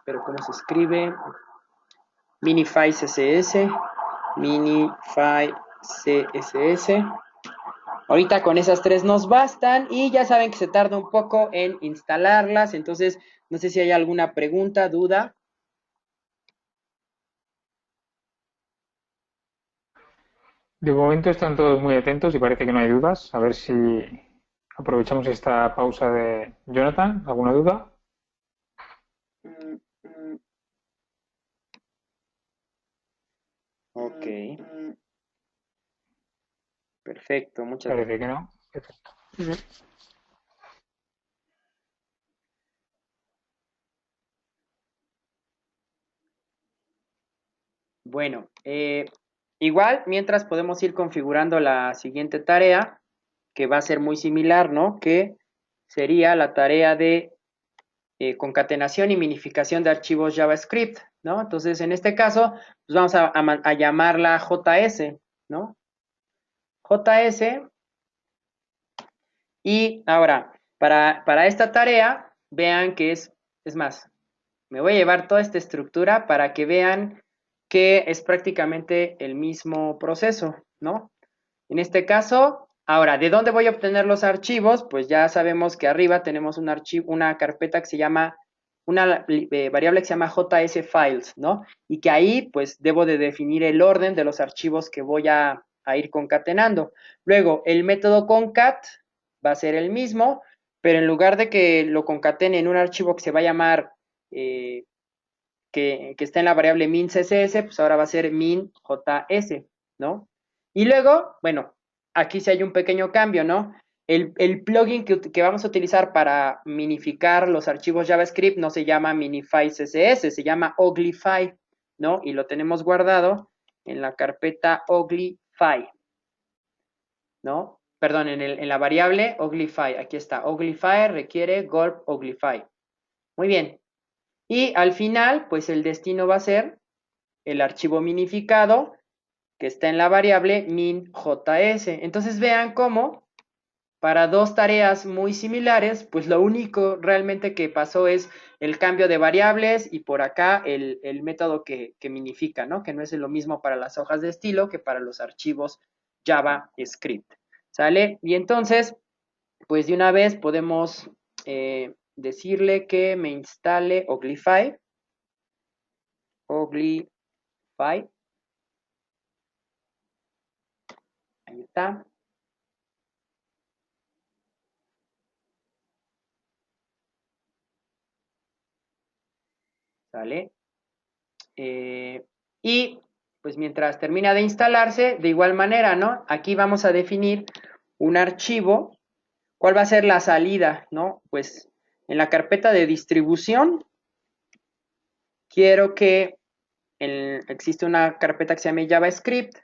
pero ¿cómo se escribe? Minify CSS, minify CSS. Ahorita con esas tres nos bastan y ya saben que se tarda un poco en instalarlas, entonces no sé si hay alguna pregunta, duda. De momento están todos muy atentos y parece que no hay dudas. A ver si aprovechamos esta pausa de Jonathan. ¿Alguna duda? Ok, perfecto, muchas gracias. Parece que no. Perfecto. Bueno, igual mientras podemos ir configurando la siguiente tarea, que va a ser muy similar, ¿no? Que sería la tarea de concatenación y minificación de archivos JavaScript, ¿no? Entonces, en este caso, pues vamos a llamarla JS, ¿no? JS. Y ahora, para esta tarea, vean que es más, me voy a llevar toda esta estructura para que vean que es prácticamente el mismo proceso, ¿no? En este caso, ahora, ¿de dónde voy a obtener los archivos? Pues ya sabemos que arriba tenemos un archivo, una carpeta que se llama, una variable que se llama JSFiles, ¿no? Y que ahí, pues, debo de definir el orden de los archivos que voy a ir concatenando. Luego, el método concat va a ser el mismo, pero en lugar de que lo concatene en un archivo que se va a llamar que está en la variable min_css, pues ahora va a ser min_js, ¿no? Y luego, bueno, aquí sí hay un pequeño cambio, ¿no? El plugin que vamos a utilizar para minificar los archivos JavaScript no se llama minify CSS, se llama Uglify, ¿no? Y lo tenemos guardado en la carpeta Uglify, ¿no? Perdón, en la variable Uglify, aquí está, Uglify requiere gulp Uglify. Muy bien. Y al final, pues el destino va a ser el archivo minificado que está en la variable min_js. Entonces vean cómo para dos tareas muy similares, pues lo único realmente que pasó es el cambio de variables y por acá el método que minifica, ¿no? Que no es lo mismo para las hojas de estilo que para los archivos JavaScript. ¿Sale? Y entonces, pues de una vez podemos decirle que me instale Uglify. Uglify. Ahí está. ¿Sale? Y pues mientras termina de instalarse, de igual manera, ¿no? Aquí vamos a definir un archivo. ¿Cuál va a ser la salida, no? Pues en la carpeta de distribución quiero que existe una carpeta que se llame JavaScript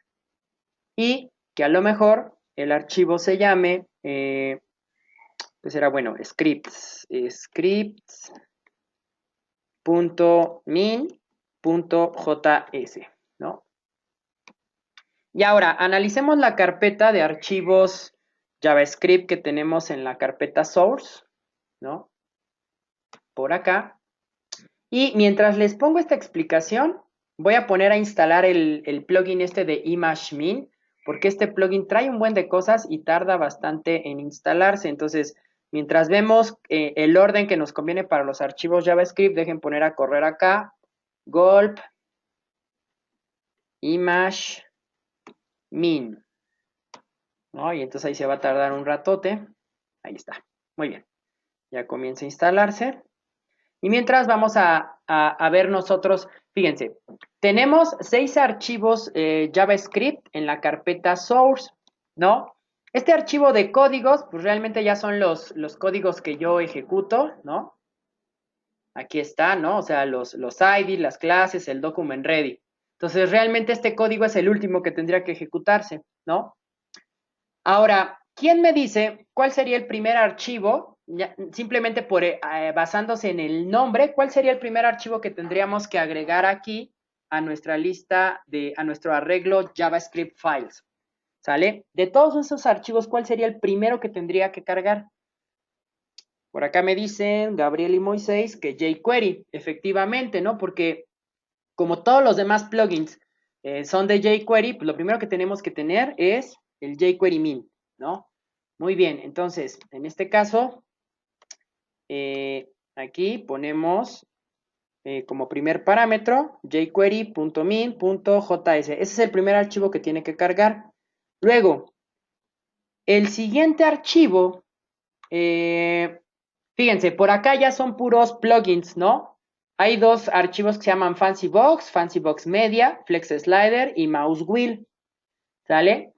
y que a lo mejor el archivo se llame, pues era bueno, scripts.min.js, ¿no? Y ahora, analicemos la carpeta de archivos JavaScript que tenemos en la carpeta source, ¿no? Por acá. Y mientras les pongo esta explicación, voy a poner a instalar el plugin este de ImageMin, porque este plugin trae un buen de cosas y tarda bastante en instalarse. Entonces, mientras vemos el orden que nos conviene para los archivos JavaScript, dejen poner a correr acá, gulp ImageMin, ¿no? Y entonces ahí se va a tardar un ratote. Ahí está. Muy bien. Ya comienza a instalarse. Y mientras vamos a ver nosotros, fíjense, tenemos 6 archivos JavaScript en la carpeta source, ¿no? Este archivo de códigos, pues realmente ya son los códigos que yo ejecuto, ¿no? Aquí está, ¿no? O sea, los ID, las clases, el document ready. Entonces, realmente este código es el último que tendría que ejecutarse, ¿no? Ahora, ¿quién me dice cuál sería el primer archivo? Ya, simplemente basándose en el nombre, ¿cuál sería el primer archivo que tendríamos que agregar aquí a nuestra lista a nuestro arreglo JavaScript files? ¿Sale? De todos esos archivos, ¿cuál sería el primero que tendría que cargar? Por acá me dicen Gabriel y Moisés que jQuery, efectivamente, ¿no? Porque como todos los demás plugins son de jQuery, pues lo primero que tenemos que tener es el jQuery min, ¿no? Muy bien, entonces, en este caso, aquí ponemos como primer parámetro jQuery.min.js. Ese es el primer archivo que tiene que cargar. Luego, el siguiente archivo, fíjense, por acá ya son puros plugins, ¿no? Hay 2 archivos que se llaman FancyBox Media, Flex Slider y Mouse Wheel, ¿sale?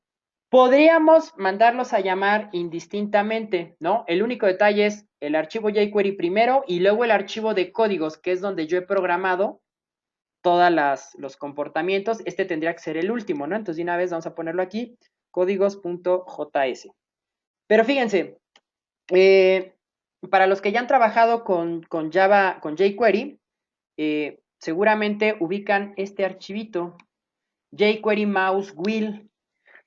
Podríamos mandarlos a llamar indistintamente, ¿no? El único detalle es el archivo jQuery primero y luego el archivo de códigos, que es donde yo he programado todos los comportamientos. Este tendría que ser el último, ¿no? Entonces, de una vez vamos a ponerlo aquí, códigos.js. Pero fíjense, para los que ya han trabajado con Java, con jQuery, seguramente ubican este archivito, jQuery Mouse Wheel,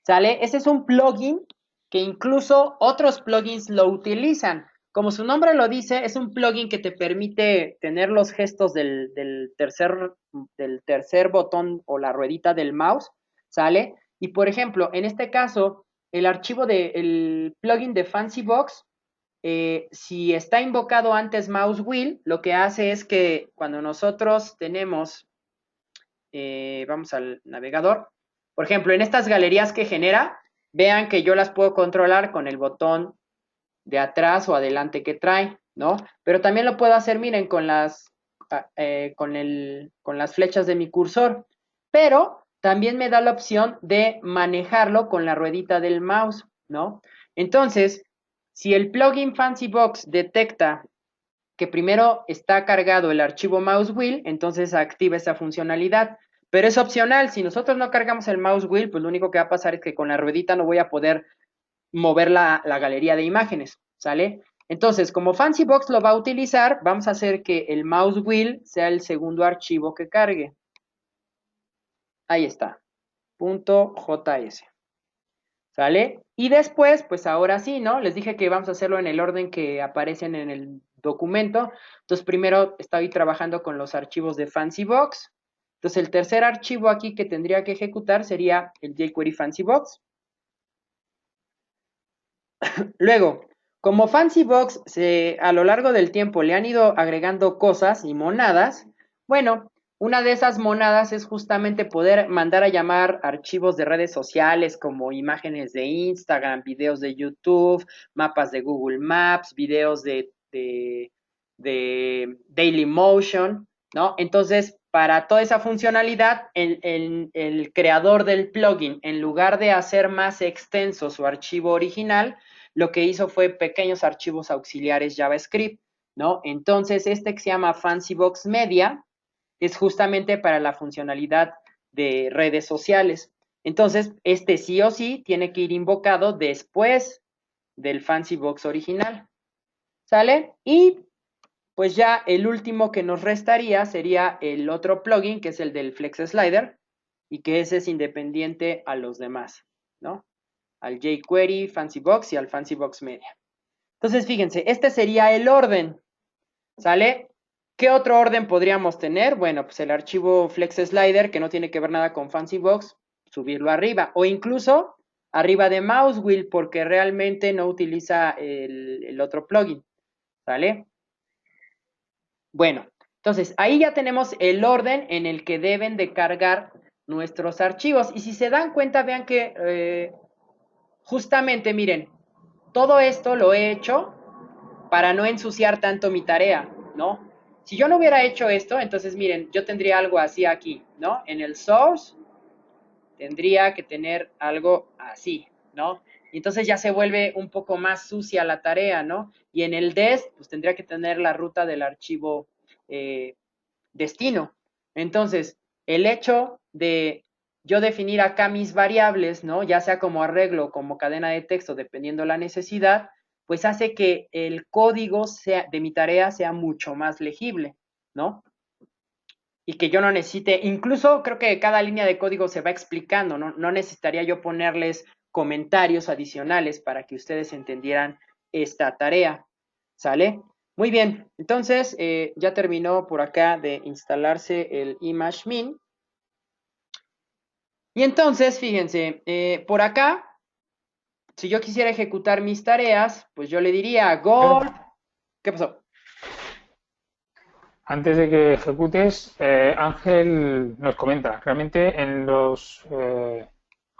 ¿sale? Ese es un plugin que incluso otros plugins lo utilizan. Como su nombre lo dice, es un plugin que te permite tener los gestos del tercer botón o la ruedita del mouse, ¿sale? Y por ejemplo, en este caso, el archivo del plugin de FancyBox, si está invocado antes mouse wheel, lo que hace es que cuando nosotros tenemos, vamos al navegador, por ejemplo, en estas galerías que genera, vean que yo las puedo controlar con el botón de atrás o adelante que trae, ¿no? Pero también lo puedo hacer, miren, con las flechas de mi cursor, pero también me da la opción de manejarlo con la ruedita del mouse, ¿no? Entonces, si el plugin FancyBox detecta que primero está cargado el archivo mouse wheel, entonces activa esa funcionalidad. Pero es opcional, si nosotros no cargamos el mouse wheel, pues lo único que va a pasar es que con la ruedita no voy a poder mover la galería de imágenes, ¿sale? Entonces, como FancyBox lo va a utilizar, vamos a hacer que el mouse wheel sea el segundo archivo que cargue. Ahí está, .js, ¿sale? Y después, pues ahora sí, ¿no? Les dije que vamos a hacerlo en el orden que aparecen en el documento. Entonces, primero estoy trabajando con los archivos de FancyBox. Entonces, el tercer archivo aquí que tendría que ejecutar sería el jQuery FancyBox. Luego, como FancyBox a lo largo del tiempo le han ido agregando cosas y monadas, bueno, una de esas monadas es justamente poder mandar a llamar archivos de redes sociales como imágenes de Instagram, videos de YouTube, mapas de Google Maps, videos de Dailymotion, ¿no? Entonces, para toda esa funcionalidad, el creador del plugin, en lugar de hacer más extenso su archivo original, lo que hizo fue pequeños archivos auxiliares JavaScript, ¿no? Entonces, este que se llama FancyBox Media, es justamente para la funcionalidad de redes sociales. Entonces, este sí o sí tiene que ir invocado después del FancyBox original. ¿Sale? Y pues ya el último que nos restaría sería el otro plugin, que es el del Flex Slider, y que ese es independiente a los demás, ¿no? Al jQuery, FancyBox y al FancyBox Media. Entonces, fíjense, este sería el orden, ¿sale? ¿Qué otro orden podríamos tener? Bueno, pues el archivo Flex Slider, que no tiene que ver nada con FancyBox, subirlo arriba, o incluso arriba de Mousewheel, porque realmente no utiliza el otro plugin, ¿sale? Bueno, entonces ahí ya tenemos el orden en el que deben de cargar nuestros archivos. Y si se dan cuenta, vean que justamente, miren, todo esto lo he hecho para no ensuciar tanto mi tarea, ¿no? Si yo no hubiera hecho esto, entonces miren, yo tendría algo así aquí, ¿no? En el source tendría que tener algo así, ¿no? Y entonces ya se vuelve un poco más sucia la tarea, ¿no? Y en el dest, pues tendría que tener la ruta del archivo destino. Entonces, el hecho de yo definir acá mis variables, ¿no? Ya sea como arreglo, como cadena de texto, dependiendo la necesidad, pues hace que el código sea, de mi tarea sea mucho más legible, ¿no? Y que yo no necesite, incluso creo que cada línea de código se va explicando, ¿no? No necesitaría yo ponerles comentarios adicionales para que ustedes entendieran esta tarea, ¿sale? Muy bien, entonces ya terminó por acá de instalarse el ImageMin. Y entonces, fíjense, por acá, si yo quisiera ejecutar mis tareas, pues yo le diría go. ¿Qué pasó? Antes de que ejecutes, Ángel nos comenta, realmente en los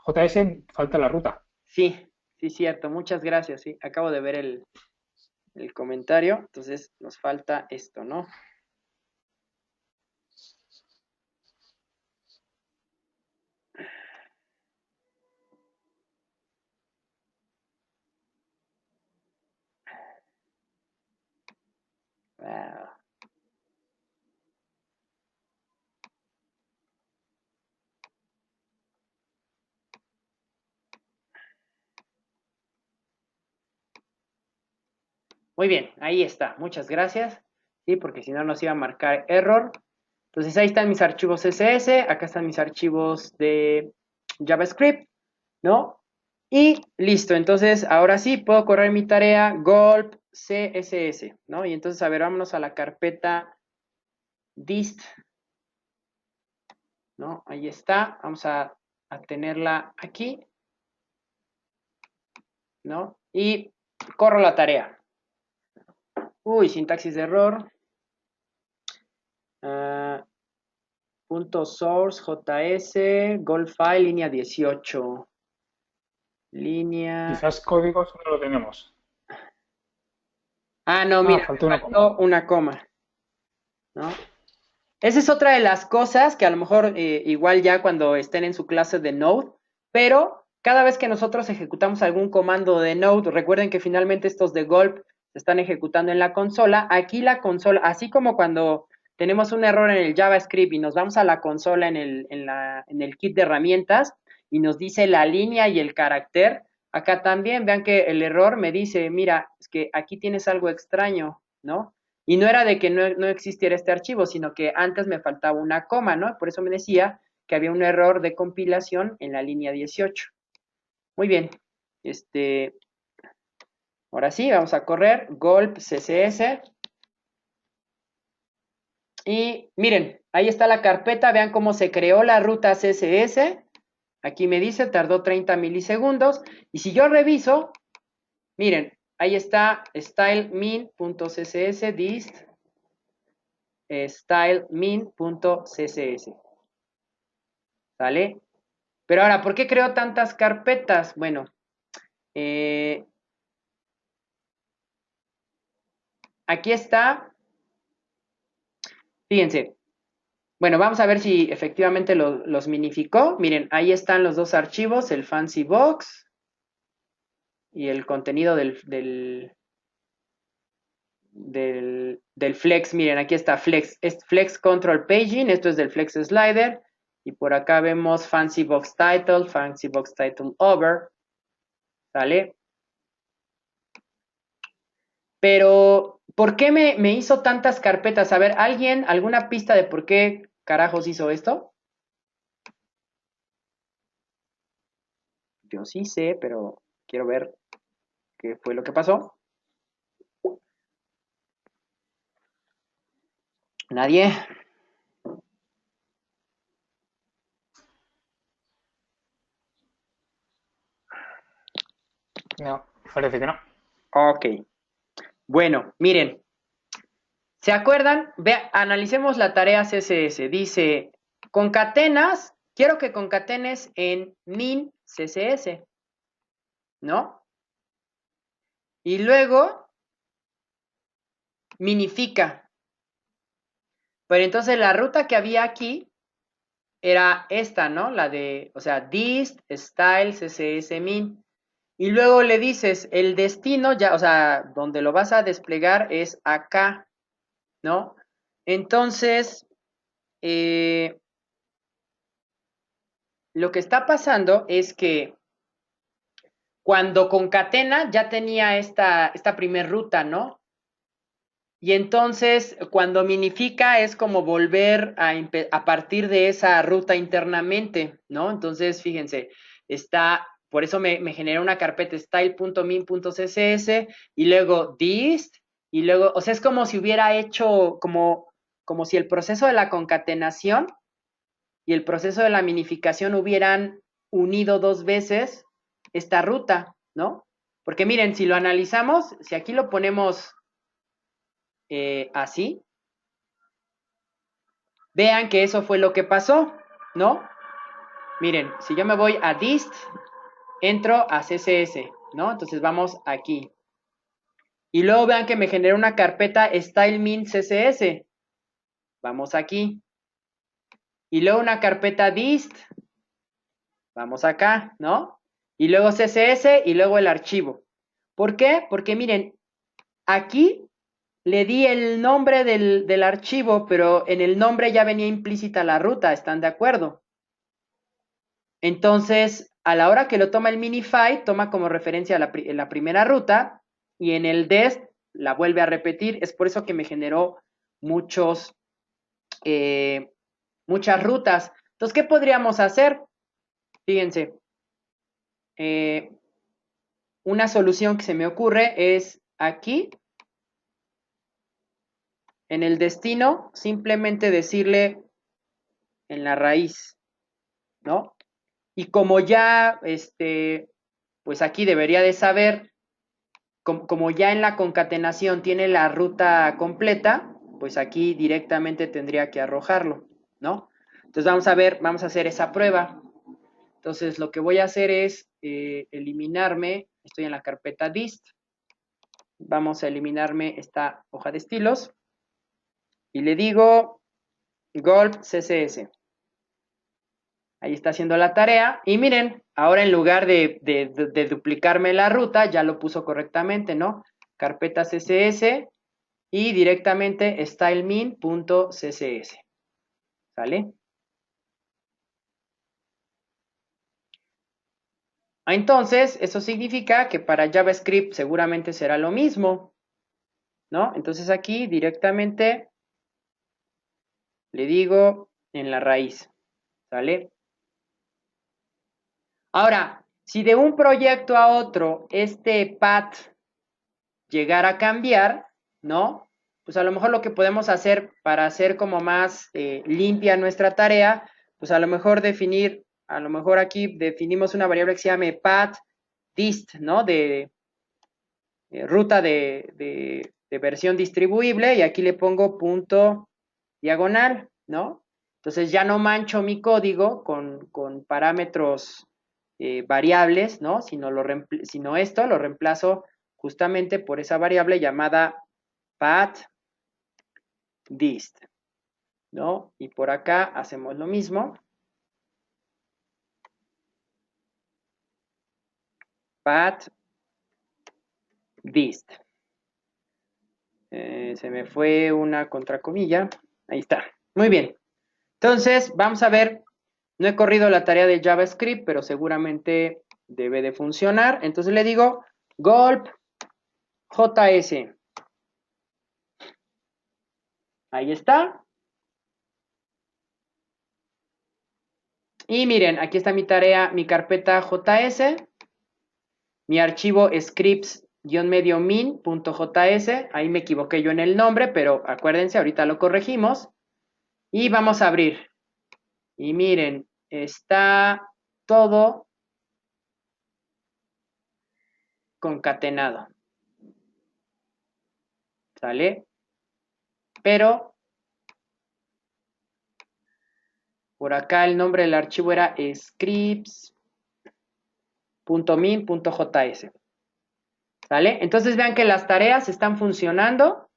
JS falta la ruta. Sí, sí, cierto, muchas gracias, sí, acabo de ver el comentario, entonces nos falta esto, ¿no? Wow. Muy bien, ahí está, muchas gracias, sí, porque si no nos iba a marcar error. Entonces ahí están mis archivos CSS, acá están mis archivos de JavaScript, ¿no? Y listo, entonces ahora sí puedo correr mi tarea gulp css, ¿no? Y entonces, a ver, vámonos a la carpeta dist, ¿no? Ahí está, vamos a tenerla aquí, ¿no? Y corro la tarea. Uy, sintaxis de error. Punto source js, goal file, línea 18. Línea. Quizás códigos no lo tenemos. Ah, no, Ah, mira, falta me una coma. faltó una coma, ¿no? Esa es otra de las cosas que a lo mejor igual ya cuando estén en su clase de Node, pero cada vez que nosotros ejecutamos algún comando de Node, recuerden que finalmente estos de Gulp se están ejecutando en la consola. Aquí la consola, así como cuando tenemos un error en el JavaScript y nos vamos a la consola en el kit de herramientas y nos dice la línea y el carácter, acá también vean que el error me dice, mira, es que aquí tienes algo extraño, ¿no? Y no era de que no existiera este archivo, sino que antes me faltaba una coma, ¿no? Por eso me decía que había un error de compilación en la línea 18. Muy bien. Ahora sí, vamos a correr gulp css. Y miren, ahí está la carpeta. Vean cómo se creó la ruta CSS. Aquí me dice, tardó 30 milisegundos. Y si yo reviso, miren, ahí está stylemin.css dist stylemin.css. ¿Sale? Pero ahora, ¿por qué creo tantas carpetas? Bueno, aquí está. Fíjense. Bueno, vamos a ver si efectivamente los minificó. Miren, ahí están los dos archivos, el fancy box y el contenido del flex. Miren, aquí está flex, es flex control paging, esto es del flex slider. Y por acá vemos fancy box title over, ¿sale? Pero, ¿por qué me hizo tantas carpetas? A ver, ¿alguien, alguna pista de por qué carajos hizo esto? Yo sí sé, pero quiero ver qué fue lo que pasó. ¿Nadie? No, parece que no. Ok. Bueno, miren, ¿se acuerdan? Analicemos la tarea CSS. Dice, concatenas, quiero que concatenes en min CSS, ¿no? Y luego, minifica. Pero entonces la ruta que había aquí era esta, ¿no? La de, o sea, dist, style, CSS, min. Y luego le dices, el destino ya, o sea, donde lo vas a desplegar es acá, ¿no? Entonces, lo que está pasando es que cuando concatena ya tenía esta primer ruta, ¿no? Y entonces cuando minifica es como volver a partir de esa ruta internamente, ¿no? Entonces, fíjense, por eso me genera una carpeta style.min.css y luego dist y luego, o sea, es como si hubiera hecho, como si el proceso de la concatenación y el proceso de la minificación hubieran unido dos veces esta ruta, ¿no? Porque miren, si lo analizamos, si aquí lo ponemos así, vean que eso fue lo que pasó, ¿no? Miren, si yo me voy a dist, entro a CSS, ¿no? Entonces vamos aquí. Y luego vean que me genera una carpeta stylemin CSS. Vamos aquí. Y luego una carpeta dist. Vamos acá, ¿no? Y luego CSS y luego el archivo. ¿Por qué? Porque miren, aquí le di el nombre del archivo, pero en el nombre ya venía implícita la ruta, ¿están de acuerdo? Entonces, a la hora que lo toma el minify, toma como referencia la primera ruta y en el dest la vuelve a repetir. Es por eso que me generó muchas rutas. Entonces, ¿qué podríamos hacer? Fíjense, una solución que se me ocurre es aquí, en el destino, simplemente decirle en la raíz, ¿no? Y como ya, pues aquí debería de saber, como ya en la concatenación tiene la ruta completa, pues aquí directamente tendría que arrojarlo, ¿no? Entonces vamos a ver, vamos a hacer esa prueba. Entonces lo que voy a hacer es eliminarme, estoy en la carpeta dist, vamos a eliminarme esta hoja de estilos y le digo gulp css. Ahí está haciendo la tarea. Y miren, ahora en lugar de duplicarme la ruta, ya lo puso correctamente, ¿no? Carpeta CSS y directamente stylemin.css. ¿Sale? Entonces, eso significa que para JavaScript seguramente será lo mismo, ¿no? Entonces aquí directamente le digo en la raíz, ¿sale? Ahora, si de un proyecto a otro este path llegara a cambiar, ¿no? Pues a lo mejor lo que podemos hacer para hacer como más limpia nuestra tarea, pues a lo mejor a lo mejor aquí definimos una variable que se llame path dist, ¿no? De ruta de versión distribuible y aquí le pongo punto diagonal, ¿no? Entonces ya no mancho mi código con parámetros variables, ¿no? Sino esto lo reemplazo justamente por esa variable llamada pathDist, ¿no? Y por acá hacemos lo mismo. pathDist. Se me fue una contracomilla. Ahí está. Muy bien. Entonces, vamos a ver. No he corrido la tarea de JavaScript, pero seguramente debe de funcionar. Entonces le digo gulp js. Ahí está. Y miren, aquí está mi tarea, mi carpeta JS, mi archivo scripts-min.js. Ahí me equivoqué yo en el nombre, pero acuérdense, ahorita lo corregimos. Y vamos a abrir. Y miren, está todo concatenado. ¿Sale? Pero por acá el nombre del archivo era scripts.min.js. ¿Sale? Entonces vean que las tareas están funcionando.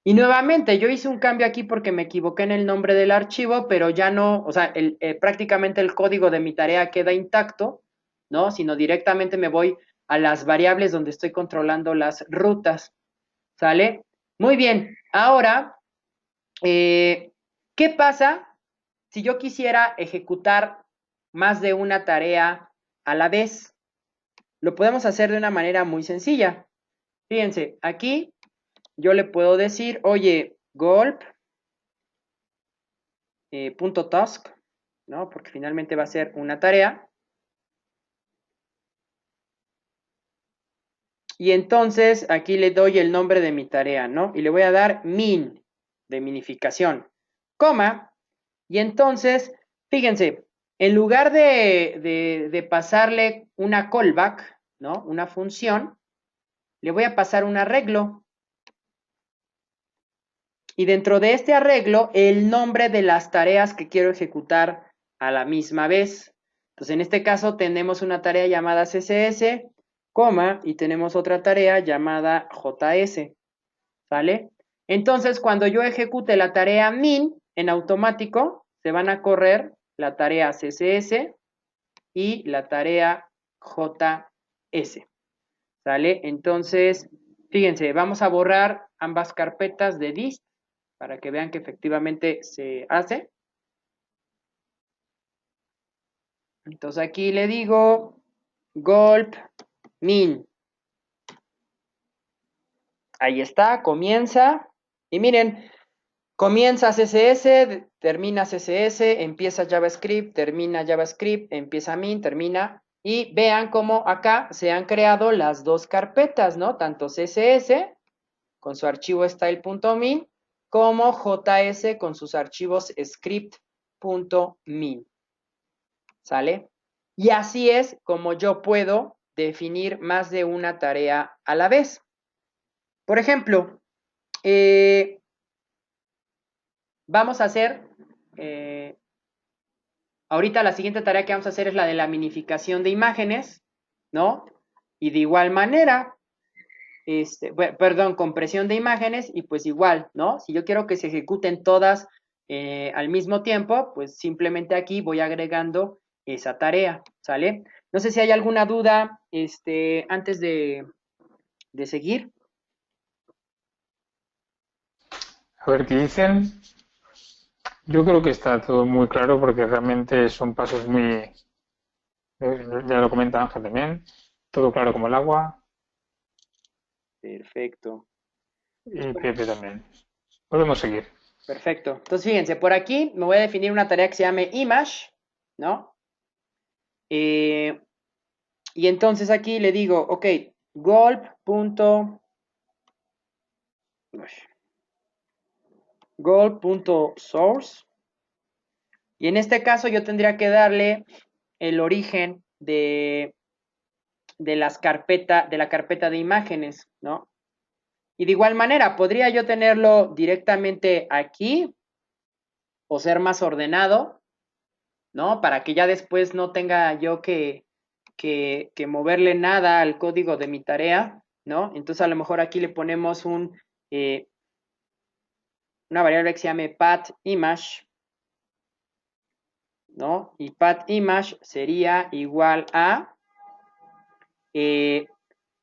Y nuevamente, yo hice un cambio aquí porque me equivoqué en el nombre del archivo, pero ya no, o sea, prácticamente el código de mi tarea queda intacto, ¿no? Sino directamente me voy a las variables donde estoy controlando las rutas, ¿sale? Muy bien, ahora, ¿qué pasa si yo quisiera ejecutar más de una tarea a la vez? Lo podemos hacer de una manera muy sencilla. Fíjense, aquí yo le puedo decir, oye, gulp, .task, ¿no? Porque finalmente va a ser una tarea. Y entonces aquí le doy el nombre de mi tarea, ¿no? Y le voy a dar min, de minificación, coma. Y entonces, fíjense, en lugar de pasarle una callback, ¿no? Una función, le voy a pasar un arreglo. Y dentro de este arreglo, el nombre de las tareas que quiero ejecutar a la misma vez. Entonces, en este caso tenemos una tarea llamada CSS, coma, y tenemos otra tarea llamada JS, ¿vale? Entonces, cuando yo ejecute la tarea min, en automático se van a correr la tarea CSS y la tarea JS, ¿sale? Entonces, fíjense, vamos a borrar ambas carpetas de dist para que vean que efectivamente se hace. Entonces aquí le digo gulp min. Ahí está, comienza. Y miren, comienza CSS, termina CSS, empieza JavaScript, termina JavaScript, empieza min, termina. Y vean cómo acá se han creado las dos carpetas, ¿no? Tanto CSS con su archivo style.min como JS con sus archivos script.min. ¿Sale? Y así es como yo puedo definir más de una tarea a la vez. Por ejemplo, vamos a hacer, ahorita la siguiente tarea que vamos a hacer es la de la minificación de imágenes, ¿no? Y de igual manera, perdón, compresión de imágenes y pues igual, ¿no? Si yo quiero que se ejecuten todas al mismo tiempo, pues simplemente aquí voy agregando esa tarea, ¿sale? No sé si hay alguna duda antes de seguir. A ver qué dicen. Yo creo que está todo muy claro porque realmente son pasos muy, ya lo comenta Ángel también, todo claro como el agua Perfecto. Pues, y Pepe también. Podemos seguir. perfecto. Entonces, fíjense, por aquí me voy a definir una tarea que se llame image, ¿no? Y entonces aquí le digo, ok, gulp.source. Y en este caso yo tendría que darle el origen de la carpeta de imágenes, ¿no? Y de igual manera, podría yo tenerlo directamente aquí o ser más ordenado, ¿no? Para que ya después no tenga yo que moverle nada al código de mi tarea, ¿no? Entonces a lo mejor aquí le ponemos una variable que se llame pathImage, ¿no? Y pathImage sería igual a,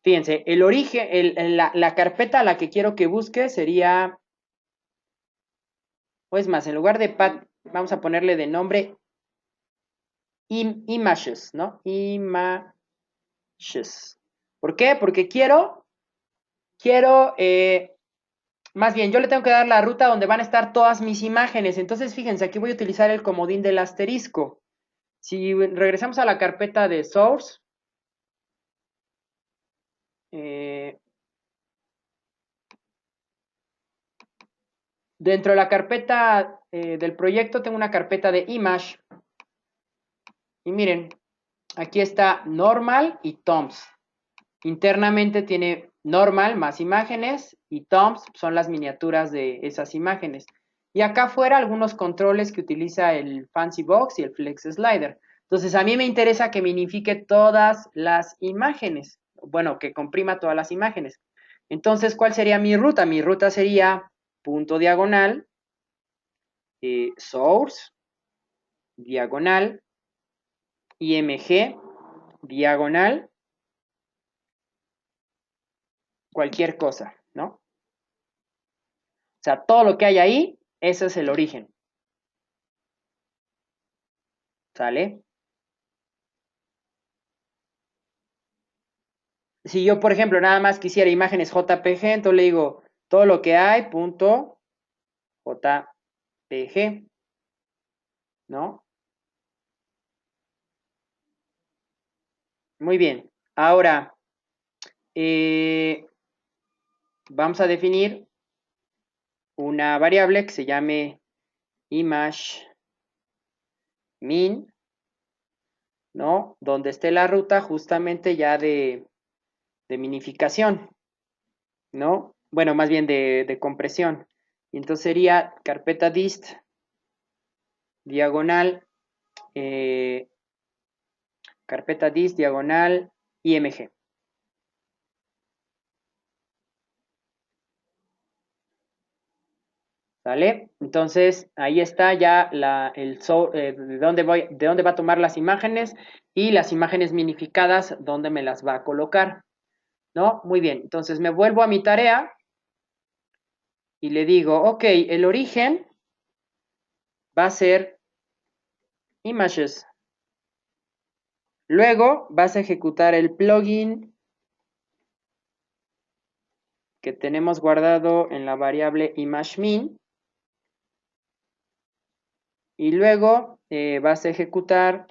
Fíjense, el origen, la carpeta a la que quiero que busque sería, o es más, en lugar de path, vamos a ponerle de nombre images, ¿no? Images. ¿Por qué? Porque quiero, más bien, yo le tengo que dar la ruta donde van a estar todas mis imágenes. Entonces, fíjense, aquí voy a utilizar el comodín del asterisco. Si regresamos a la carpeta de source, dentro de la carpeta del proyecto tengo una carpeta de image. Y miren, aquí está normal y toms. Internamente tiene normal más imágenes y toms son las miniaturas de esas imágenes. Y acá afuera algunos controles que utiliza el Fancy Box y el Flex Slider. Entonces a mí me interesa que minifique todas las imágenes. Bueno, que comprima todas las imágenes. Entonces, ¿cuál sería mi ruta? Mi ruta sería punto diagonal, source, diagonal, img, diagonal, cualquier cosa, ¿no? O sea, todo lo que hay ahí, ese es el origen. ¿Sale? Si yo, por ejemplo, nada más quisiera imágenes JPG, entonces le digo todo lo que hay, punto JPG, ¿no? Muy bien. Ahora, vamos a definir una variable que se llame image min, ¿no? Donde esté la ruta justamente ya de minificación, ¿no? Bueno, más bien de compresión. Y entonces sería carpeta dist, diagonal, carpeta dist, diagonal, img. ¿Vale? Entonces, ahí está ya de dónde va a tomar las imágenes y las imágenes minificadas, dónde me las va a colocar, ¿no? Muy bien, entonces me vuelvo a mi tarea y le digo, ok, el origen va a ser images. Luego vas a ejecutar el plugin que tenemos guardado en la variable imageMin y luego vas a ejecutar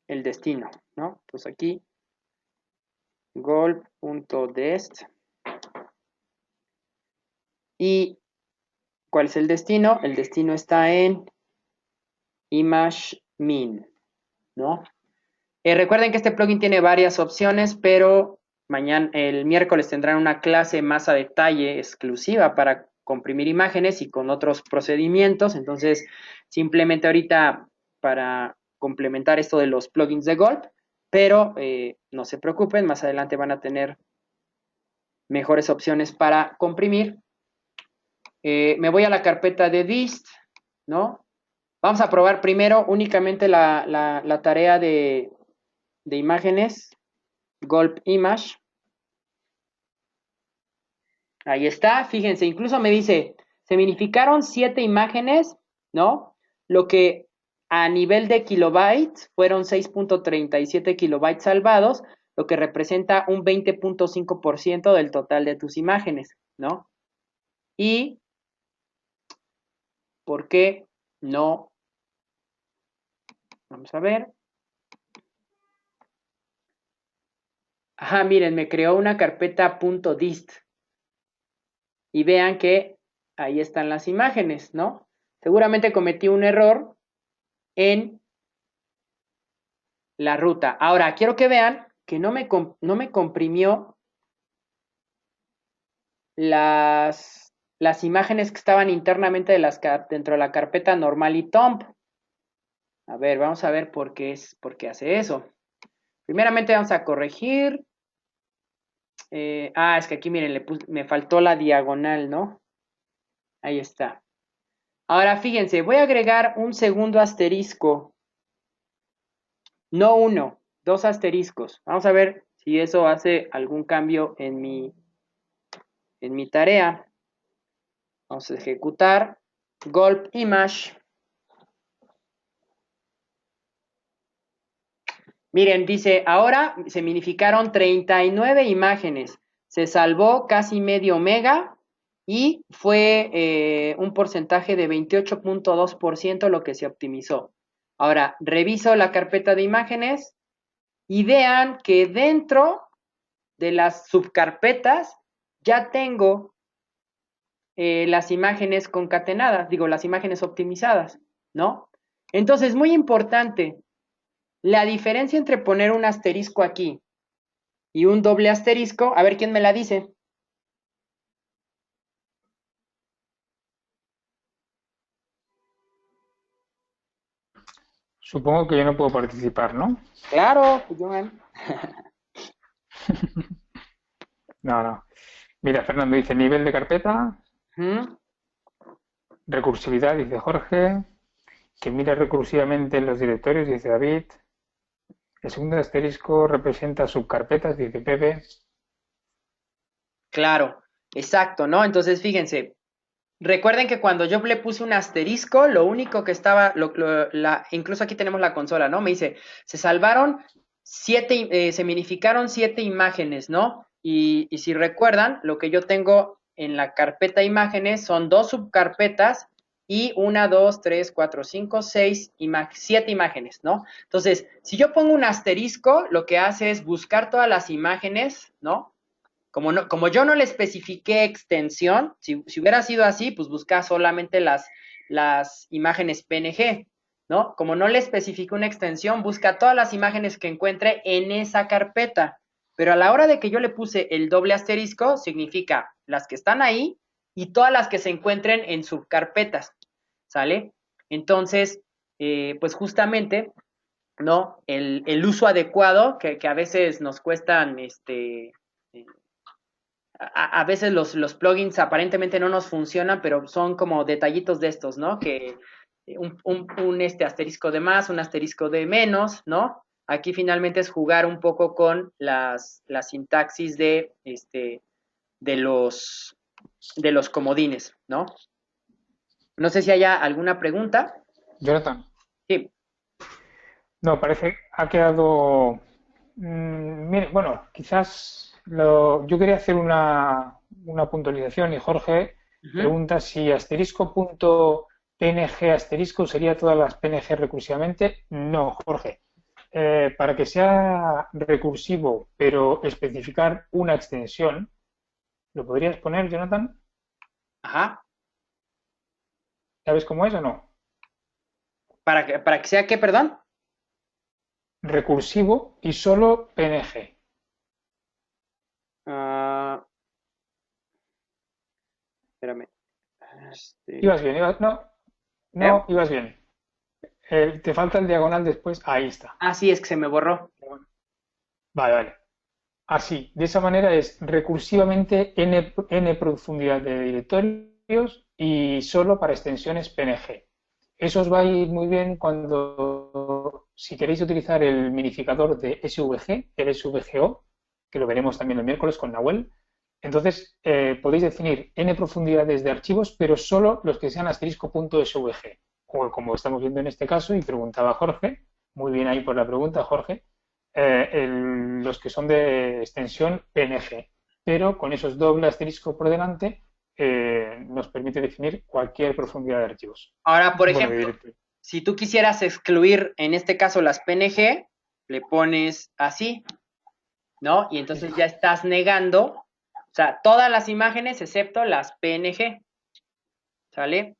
el destino, ¿no? Entonces aquí golp.dest y ¿cuál es el destino? El destino está en imageMin, ¿no? Recuerden que este plugin tiene varias opciones, pero el miércoles tendrán una clase más a detalle exclusiva para comprimir imágenes y con otros procedimientos. Entonces, simplemente ahorita para complementar esto de los plugins de Gulp, pero no se preocupen, más adelante van a tener mejores opciones para comprimir. Me voy a la carpeta de dist, ¿no? Vamos a probar primero únicamente la tarea de imágenes, Gulp Image. Ahí está, fíjense, incluso me dice, se minificaron 7 imágenes, ¿no? Lo que a nivel de kilobytes fueron 6.37 kilobytes salvados, lo que representa un 20.5% del total de tus imágenes, ¿no? Y, ¿por qué no? Vamos a ver. Ajá, miren, me creó una carpeta .dist. Y vean que ahí están las imágenes, ¿no? Seguramente cometí un error en la ruta. Ahora, quiero que vean que no me comprimió las imágenes que estaban internamente dentro de la carpeta normal y tomp. A ver, vamos a ver por qué hace eso. Primeramente vamos a corregir. Es que aquí miren, me faltó la diagonal, ¿no? Ahí está. Ahora fíjense, voy a agregar un segundo asterisco. No uno, 2 asteriscos. Vamos a ver si eso hace algún cambio en mi tarea. Vamos a ejecutar gulp image. Miren, dice, ahora se minificaron 39 imágenes. Se salvó casi medio mega y fue un porcentaje de 28.2% lo que se optimizó. Ahora, reviso la carpeta de imágenes y vean que dentro de las subcarpetas ya tengo las imágenes concatenadas, digo, las imágenes optimizadas, ¿no? Entonces, muy importante, la diferencia entre poner un asterisco aquí y un doble asterisco, a ver quién me la dice. Supongo que yo no puedo participar, ¿no? Claro, Joan. No, no. Mira, Fernando dice nivel de carpeta, ¿Mm? recursividad, dice Jorge, que mira recursivamente en los directorios, dice David. El segundo asterisco representa subcarpetas, dice Pepe. Claro, exacto, ¿no? Entonces, fíjense, recuerden que cuando yo le puse un asterisco, lo único que estaba, incluso aquí tenemos la consola, ¿no? Me dice, se salvaron 7, se minificaron 7 imágenes, ¿no? Y si recuerdan, lo que yo tengo en la carpeta imágenes son 2 subcarpetas y 1, 2, 3, 4, 5, 6, 7 imágenes, ¿no? Entonces, si yo pongo un asterisco, lo que hace es buscar todas las imágenes, ¿no? Como yo no le especifiqué extensión, si hubiera sido así, pues busca solamente las imágenes PNG, ¿no? Como no le especifiqué una extensión, busca todas las imágenes que encuentre en esa carpeta. Pero a la hora de que yo le puse el doble asterisco, significa las que están ahí y todas las que se encuentren en subcarpetas, ¿sale? Entonces, pues justamente, ¿no? El uso adecuado, que a veces nos cuestan, a veces los plugins aparentemente no nos funcionan, pero son como detallitos de estos, ¿no? Que un asterisco de más, un asterisco de menos, ¿no? Aquí finalmente es jugar un poco con la sintaxis de los comodines, ¿no? No sé si haya alguna pregunta. Jonathan. Sí. No, parece ha quedado. Mire, bueno, quizás yo quería hacer una puntualización y Jorge Uh-huh. pregunta si asterisco punto PNG asterisco sería todas las PNG recursivamente. No, Jorge. Para que sea recursivo, pero especificar una extensión, ¿lo podrías poner, Jonathan? Ajá. ¿Sabes cómo es o no? Para que sea qué, perdón. Recursivo y solo PNG. Ah, espérame. Ibas bien, no, ¿Eh? no, ibas bien. Te falta el diagonal después. Ahí está. Ah, sí, es que se me borró. Vale, vale. Así, de esa manera es recursivamente n profundidad de directorios y solo para extensiones PNG. Eso os va a ir muy bien si queréis utilizar el minificador de SVG, el SVGO, que lo veremos también el miércoles con Nahuel. Entonces, podéis definir n profundidades de archivos, pero solo los que sean asterisco.svg. O como estamos viendo en este caso, y preguntaba Jorge, muy bien ahí por la pregunta, Jorge, los que son de extensión PNG, pero con esos doble asterisco por delante nos permite definir cualquier profundidad de archivos. Ahora, por Bueno, de ejemplo, directorio. si tú quisieras excluir, en este caso, las PNG, le pones así, ¿no? Y Sí, sí. entonces ya estás negando, o sea, todas las imágenes excepto las PNG, ¿sale?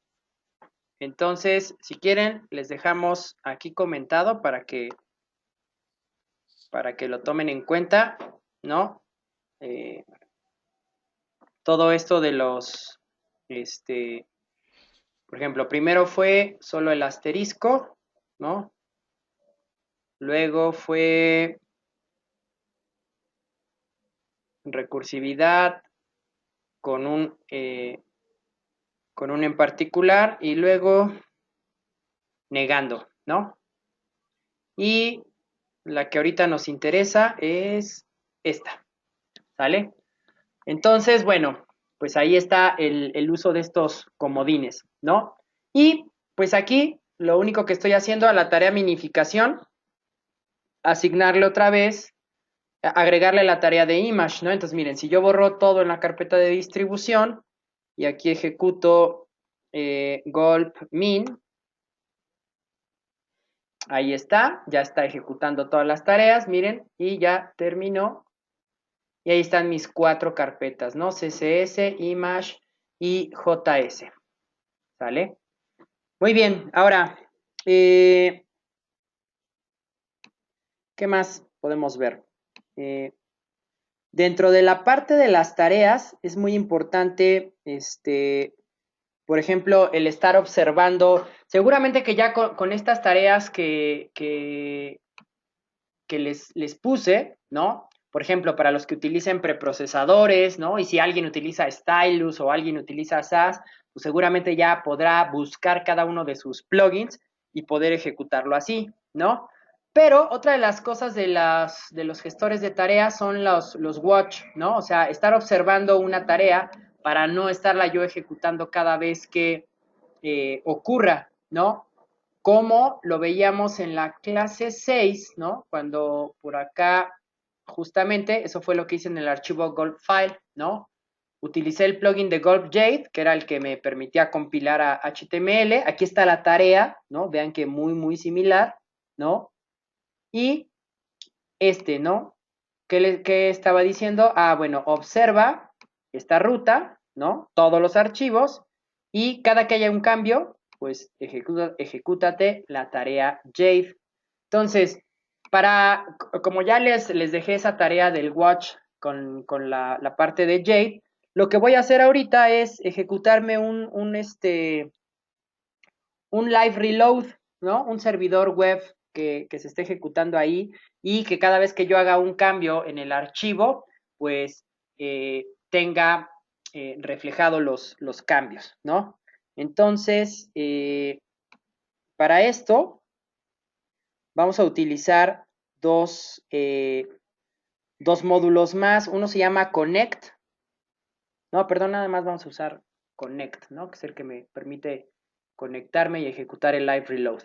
Entonces, si quieren, les dejamos aquí comentado para que lo tomen en cuenta, ¿no? Eh, todo esto de por ejemplo, primero fue solo el asterisco, ¿no? Luego fue recursividad con un en particular y luego negando, ¿no? Y La que ahorita nos interesa es esta, ¿sale? Entonces, bueno, pues ahí está el uso de estos comodines, ¿no? Y pues aquí lo único que estoy haciendo a la tarea minificación, asignarle otra vez, agregarle la tarea de image, ¿no? Entonces, miren, si yo borro todo en la carpeta de distribución y aquí ejecuto gulp min, ahí está, ya está ejecutando todas las tareas, miren, y ya terminó. Y ahí están mis 4 carpetas, ¿no? CSS, image y JS, ¿sale? Muy bien, ahora, ¿qué más podemos ver? Dentro de la parte de las tareas es muy importante, por ejemplo, el estar observando, seguramente que ya con estas tareas que les puse, ¿no? Por ejemplo, para los que utilicen preprocesadores, ¿no? Y si alguien utiliza Stylus o alguien utiliza SAS, pues seguramente ya podrá buscar cada uno de sus plugins y poder ejecutarlo así, ¿no? Pero otra de las cosas de los gestores de tareas son los watch, ¿no? O sea, estar observando una tarea para no estarla yo ejecutando cada vez que ocurra, ¿no? Como lo veíamos en la clase 6, ¿no? Cuando por acá, justamente, eso fue lo que hice en el archivo gulp file, ¿no? Utilicé el plugin de gulp Jade, que era el que me permitía compilar a HTML. Aquí está la tarea, ¿no? Vean que muy similar, ¿no? Y ¿no? ¿Qué estaba diciendo? Ah, bueno, observa esta ruta, ¿no? Todos los archivos y cada que haya un cambio, pues ejecútate la tarea Jade. Entonces, como ya les dejé esa tarea del watch con la parte de Jade, lo que voy a hacer ahorita es ejecutarme un live reload, ¿no? Un servidor web que se esté ejecutando ahí y que cada vez que yo haga un cambio en el archivo, pues tenga reflejado los cambios, ¿no? Entonces, para esto vamos a utilizar dos módulos más. Uno se llama connect. No, perdón, nada más vamos a usar connect, ¿no? Que es el que me permite conectarme y ejecutar el live reload.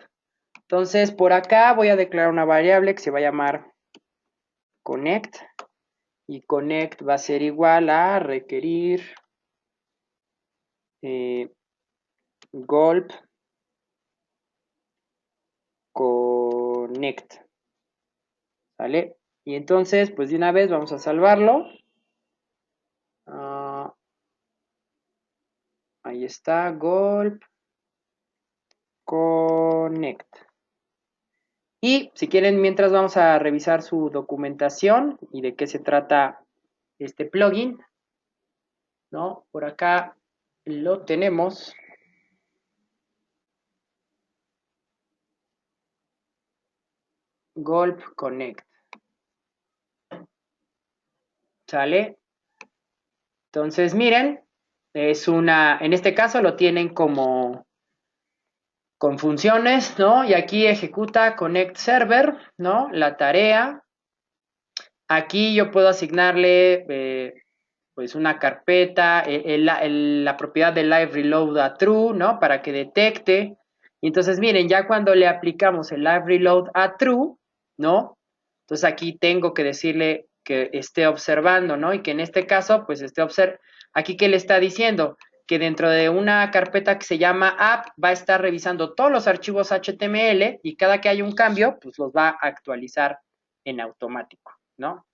Entonces, por acá voy a declarar una variable que se va a llamar connect. Y connect va a ser igual a requerir gulp connect. ¿Vale? Y entonces, pues de una vez vamos a salvarlo. Ahí está, gulp connect. Y si quieren, mientras vamos a revisar su documentación y de qué se trata este plugin, ¿no? Por acá lo tenemos. Gulp Connect. ¿Sale? Entonces, miren, en este caso lo tienen como con funciones, ¿no? Y aquí ejecuta Connect Server, ¿no? La tarea. Aquí yo puedo asignarle, pues, una carpeta, la propiedad de Live Reload a True, ¿no? Para que detecte. Y entonces, miren, ya cuando le aplicamos el Live Reload a True, ¿no? Entonces aquí tengo que decirle que esté observando, ¿no? Y que en este caso, pues aquí que le está diciendo que dentro de una carpeta que se llama app va a estar revisando todos los archivos HTML y cada que haya un cambio, pues los va a actualizar en automático, ¿no?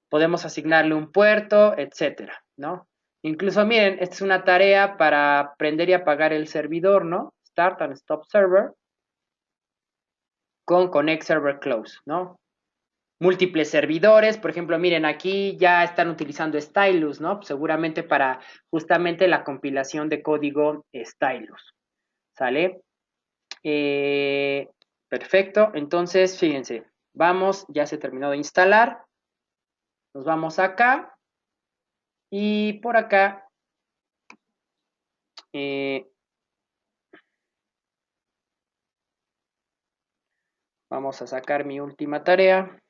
Podemos asignarle un puerto, etcétera, ¿no? Incluso, miren, esta es una tarea para prender y apagar el servidor, ¿no? Start and Stop Server con Connect Server Close, ¿no? Múltiples servidores, por ejemplo, miren, aquí ya están utilizando Stylus, ¿no? Seguramente para justamente la compilación de código Stylus, ¿sale? Perfecto, entonces, fíjense, vamos, ya se terminó de instalar, nos vamos acá y por acá Vamos a sacar mi última tarea.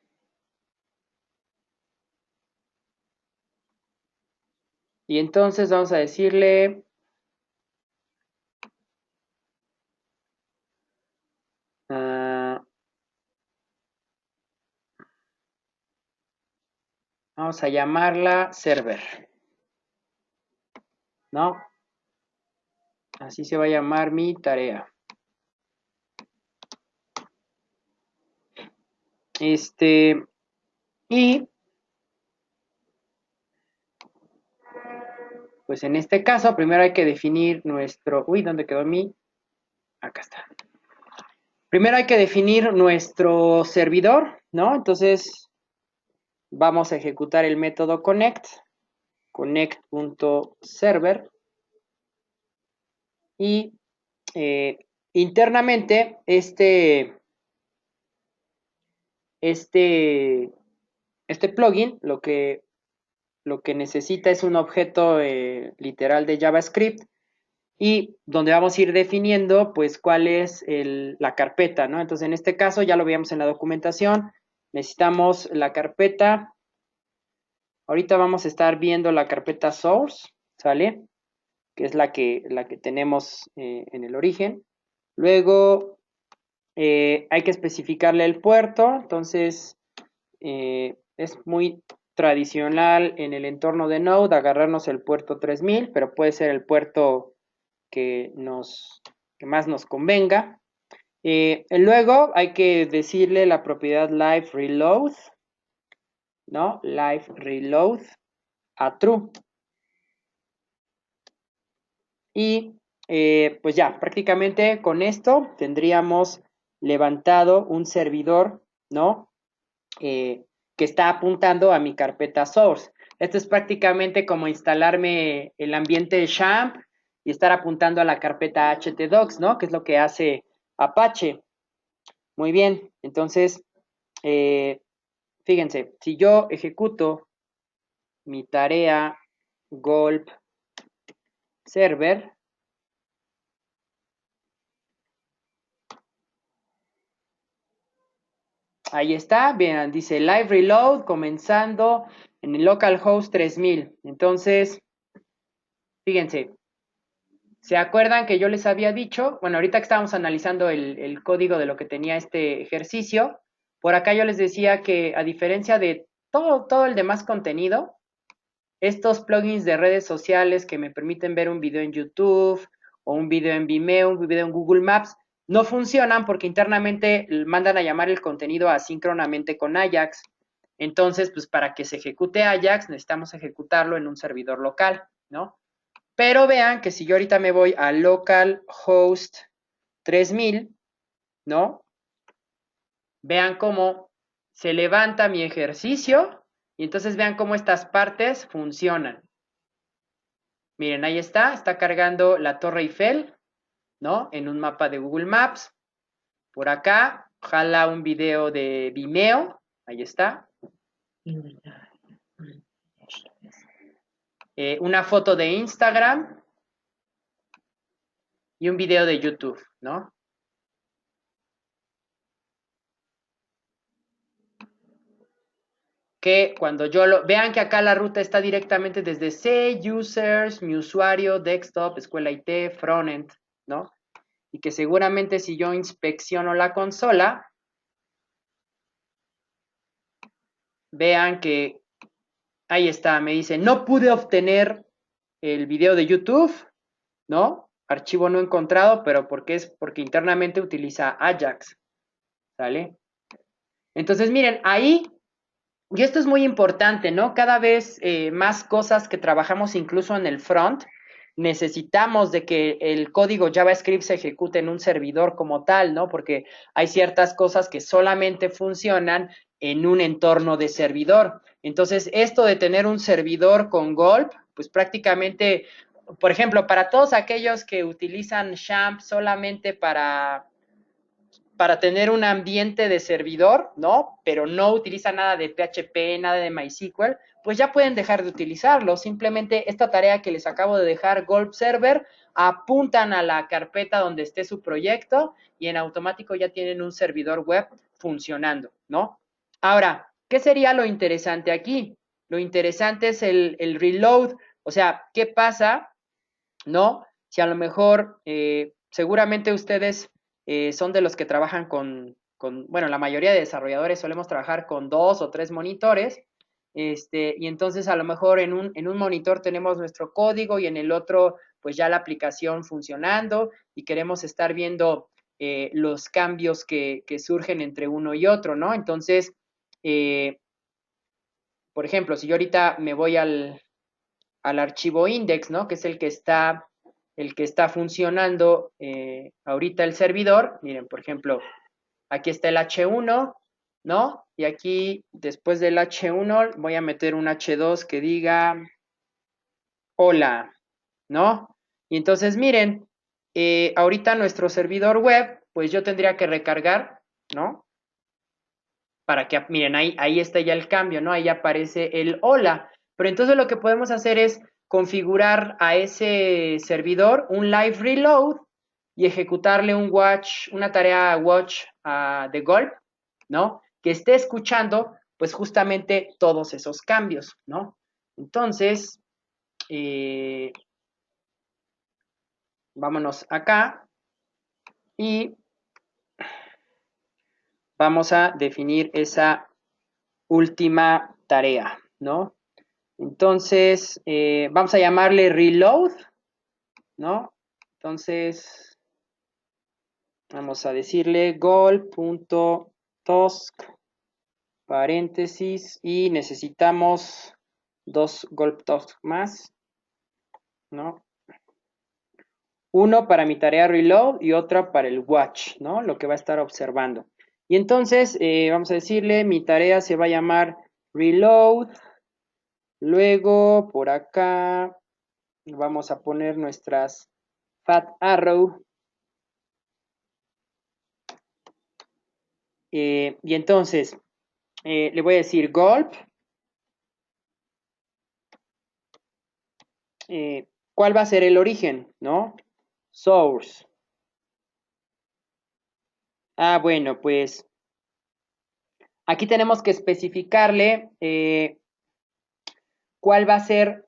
Y entonces vamos a decirle... vamos a llamarla server, ¿no? Así se va a llamar mi tarea. Y pues en este caso, primero hay que definir nuestro... Uy, ¿dónde quedó mi...? Acá está. Primero hay que definir nuestro servidor, ¿no? Entonces vamos a ejecutar el método connect.server y internamente este plugin lo que necesita es un objeto literal de JavaScript y donde vamos a ir definiendo pues cuál es la carpeta, ¿no? Entonces en este caso ya lo veíamos en la documentación, necesitamos la carpeta, ahorita vamos a estar viendo la carpeta source, ¿sale? Que es la que tenemos en el origen. Luego hay que especificarle el puerto, entonces es muy tradicional en el entorno de Node agarrarnos el puerto 3000, pero puede ser el puerto que más nos convenga. Luego hay que decirle la propiedad live reload, ¿no? Live reload a true. Y pues ya, prácticamente con esto tendríamos levantado un servidor, ¿no? Que está apuntando a mi carpeta source. Esto es prácticamente como instalarme el ambiente de XAMPP y estar apuntando a la carpeta htdocs, ¿no? Que es lo que hace Apache. Muy bien, entonces, fíjense, si yo ejecuto mi tarea gulp server, ahí está, bien, dice live reload comenzando en el localhost 3000. Entonces, fíjense, ¿se acuerdan que yo les había dicho? Bueno, ahorita que estábamos analizando el código de lo que tenía este ejercicio, por acá yo les decía que a diferencia de todo el demás contenido, estos plugins de redes sociales que me permiten ver un video en YouTube o un video en Vimeo, un video en Google Maps, no funcionan porque internamente mandan a llamar el contenido asíncronamente con Ajax. Entonces, pues para que se ejecute Ajax necesitamos ejecutarlo en un servidor local, ¿no? Pero vean que si yo ahorita me voy a localhost 3000, ¿no? Vean cómo se levanta mi ejercicio y entonces vean cómo estas partes funcionan. Miren, ahí está cargando la Torre Eiffel, ¿no? En un mapa de Google Maps. Por acá, jala un video de Vimeo, ahí está. Una foto de Instagram y un video de YouTube, ¿no? Que cuando yo vean que acá la ruta está directamente desde C, users, mi usuario, desktop, escuela IT, frontend, ¿no? Y que seguramente si yo inspecciono la consola, vean que ahí está, me dice, no pude obtener el video de YouTube, ¿no? Archivo no encontrado, pero porque internamente utiliza Ajax, ¿sale? Entonces, miren, ahí, y esto es muy importante, ¿no? Cada vez más cosas que trabajamos incluso en el front, necesitamos de que el código JavaScript se ejecute en un servidor como tal, ¿no? Porque hay ciertas cosas que solamente funcionan en un entorno de servidor. Entonces, esto de tener un servidor con Gulp, pues prácticamente, por ejemplo, para todos aquellos que utilizan XAMPP solamente para para tener un ambiente de servidor, ¿no? Pero no utiliza nada de PHP, nada de MySQL, pues ya pueden dejar de utilizarlo. Simplemente esta tarea que les acabo de dejar, Gulp Server, apuntan a la carpeta donde esté su proyecto y en automático ya tienen un servidor web funcionando, ¿no? Ahora, ¿qué sería lo interesante aquí? Lo interesante es el reload, o sea, ¿qué pasa, no? Si a lo mejor, seguramente ustedes son de los que trabajan bueno, la mayoría de desarrolladores solemos trabajar con 2 o 3 monitores, y entonces a lo mejor en un monitor tenemos nuestro código y en el otro, pues ya la aplicación funcionando y queremos estar viendo los cambios que surgen entre uno y otro, ¿no? Entonces, eh, por ejemplo, si yo ahorita me voy al archivo index, ¿no? Que es el que está funcionando ahorita el servidor. Miren, por ejemplo, aquí está el H1, ¿no? Y aquí, después del H1, voy a meter un H2 que diga hola, ¿no? Y entonces, miren, ahorita nuestro servidor web, pues yo tendría que recargar, ¿no? Para que, miren, ahí está ya el cambio, ¿no? Ahí aparece el hola. Pero entonces lo que podemos hacer es configurar a ese servidor un live reload y ejecutarle una tarea watch de Gulp, ¿no? Que esté escuchando, pues justamente todos esos cambios, ¿no? Entonces, vámonos acá y vamos a definir esa última tarea, ¿no? Entonces, vamos a llamarle reload, ¿no? Entonces, vamos a decirle goal.task, paréntesis, y necesitamos 2 gulp task más, ¿no? Uno para mi tarea reload y otra para el watch, ¿no? Lo que va a estar observando. Y entonces, vamos a decirle, mi tarea se va a llamar reload. Luego, por acá, vamos a poner nuestras fat arrow. Y entonces, le voy a decir gulp. ¿Cuál va a ser el origen? ¿No? Source. Ah, bueno, pues aquí tenemos que especificarle cuál va a ser,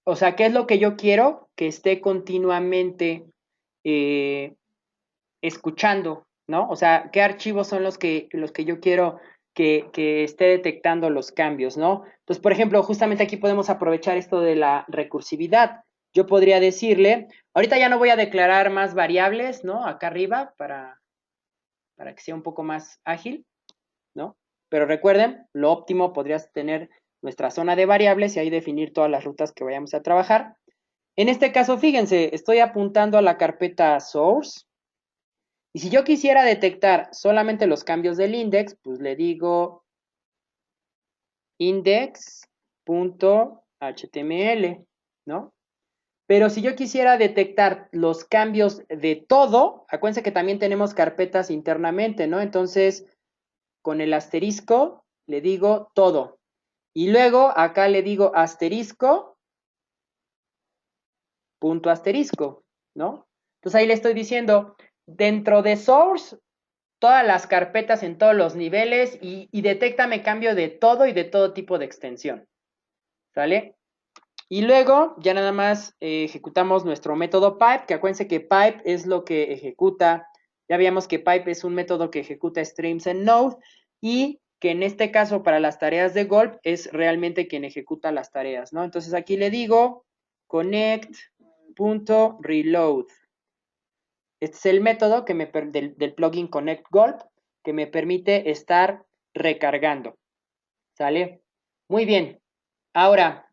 o sea, qué es lo que yo quiero que esté continuamente eh, escuchando, ¿no? O sea, qué archivos son los que yo quiero que esté detectando los cambios, ¿no? Entonces, por ejemplo, justamente aquí podemos aprovechar esto de la recursividad. Yo podría decirle, ahorita ya no voy a declarar más variables, ¿no? Acá arriba para que sea un poco más ágil, ¿no? Pero recuerden, lo óptimo podrías tener nuestra zona de variables y ahí definir todas las rutas que vayamos a trabajar. En este caso, fíjense, estoy apuntando a la carpeta source. Y si yo quisiera detectar solamente los cambios del index, pues le digo index.html, ¿no? Pero si yo quisiera detectar los cambios de todo, acuérdense que también tenemos carpetas internamente, ¿no? Entonces, con el asterisco, le digo todo. Y luego acá le digo asterisco, punto asterisco, ¿no? Entonces ahí le estoy diciendo, dentro de source, todas las carpetas en todos los niveles y detéctame cambio de todo y de todo tipo de extensión, ¿sale? Y luego ya nada más ejecutamos nuestro método pipe, que acuérdense que pipe es lo que ejecuta, ya veíamos que pipe es un método que ejecuta streams en Node y que en este caso para las tareas de Gulp es realmente quien ejecuta las tareas, ¿no? Entonces aquí le digo connect.reload. Este es el método del plugin Connect Gulp que me permite estar recargando, ¿sale? Muy bien. Ahora,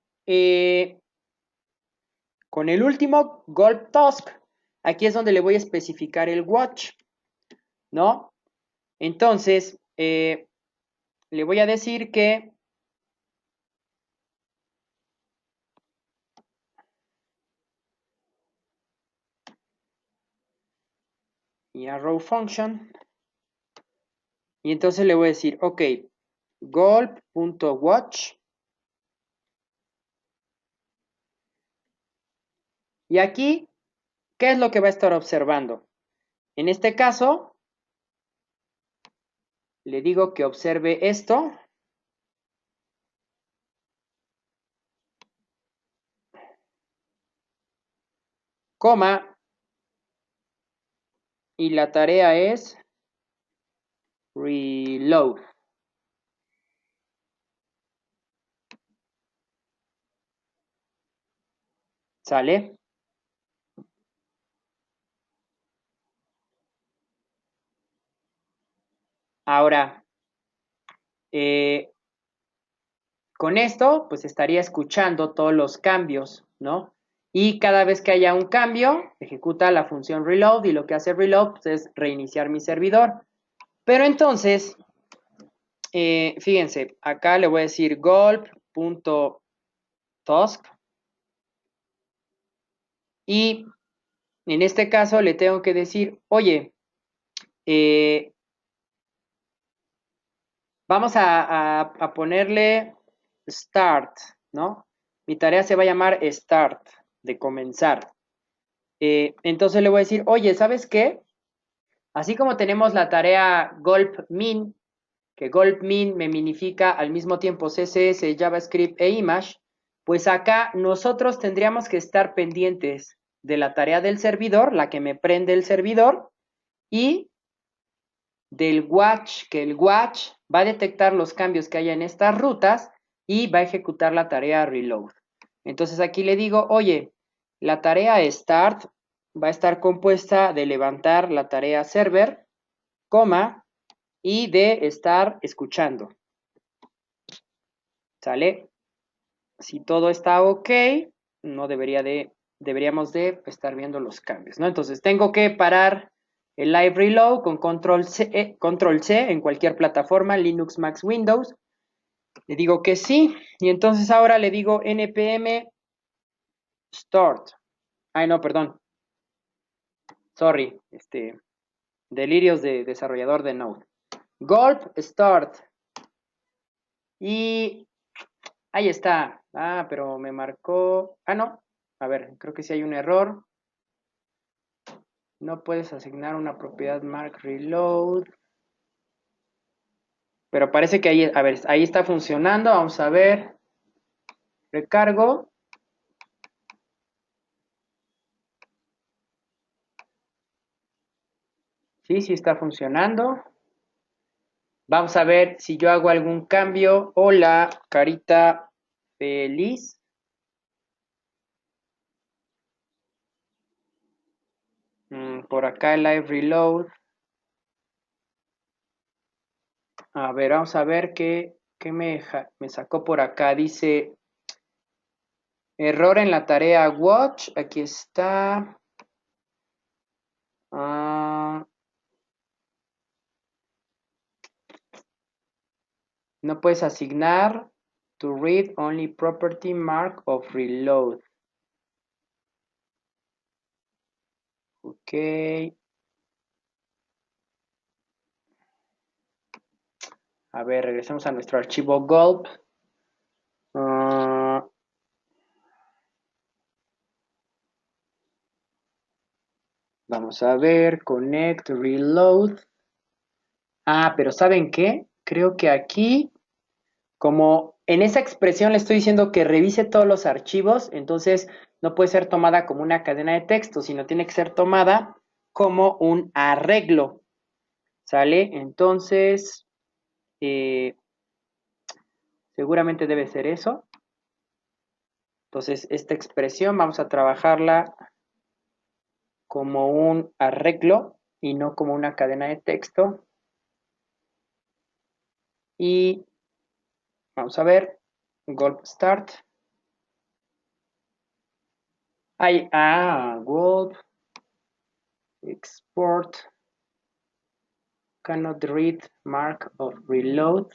con el último Gulp Task, aquí es donde le voy a especificar el watch, ¿no? Entonces, le voy a decir que y arrow function, Y entonces le voy a decir, ok, gulp.watch. Y aquí, ¿qué es lo que va a estar observando? En este caso, le digo que observe esto, coma, y la tarea es reload. ¿Sale? Ahora, con esto, pues estaría escuchando todos los cambios, ¿no? Y cada vez que haya un cambio, ejecuta la función reload y lo que hace reload pues, es reiniciar mi servidor. Pero entonces, fíjense, acá le voy a decir gulp.task y en este caso le tengo que decir, oye, vamos a ponerle start, ¿no? Mi tarea se va a llamar start, de comenzar. Entonces le voy a decir, oye, ¿sabes qué? Así como tenemos la tarea gulp min, que gulp min me minifica al mismo tiempo CSS, JavaScript e image, pues acá nosotros tendríamos que estar pendientes de la tarea del servidor, la que me prende el servidor, y del watch, que el watch va a detectar los cambios que haya en estas rutas y va a ejecutar la tarea reload. Entonces aquí le digo, oye, la tarea start va a estar compuesta de levantar la tarea server, coma, y de estar escuchando. ¿Sale? Si todo está ok, no deberíamos de estar viendo los cambios, ¿no? Entonces tengo que parar el live reload con control C en cualquier plataforma, Linux, Mac, Windows. Le digo que sí, y entonces ahora le digo npm start. Ay, no, perdón. Sorry, delirios de desarrollador de Node. Gulp start. Y ahí está. Ah, pero me marcó. Ah, no. A ver, creo que sí hay un error. No puedes asignar una propiedad mark reload. Pero parece que ahí, a ver, ahí está funcionando. Vamos a ver. Recargo. Sí, sí está funcionando. Vamos a ver si yo hago algún cambio. Hola, carita feliz. Por acá el live reload. A ver, vamos a ver qué me sacó por acá. Dice error en la tarea watch. Aquí está. No puedes asignar to read only property mark of reload. Ok. A ver, regresemos a nuestro archivo gulp. Vamos a ver, connect, reload. Ah, pero ¿saben qué? Creo que aquí, como en esa expresión le estoy diciendo que revise todos los archivos, entonces no puede ser tomada como una cadena de texto, sino tiene que ser tomada como un arreglo. ¿Sale? Entonces, seguramente debe ser eso. Entonces, esta expresión vamos a trabajarla como un arreglo y no como una cadena de texto. Y vamos a ver, gulp start. Gulp export cannot read mark of reload.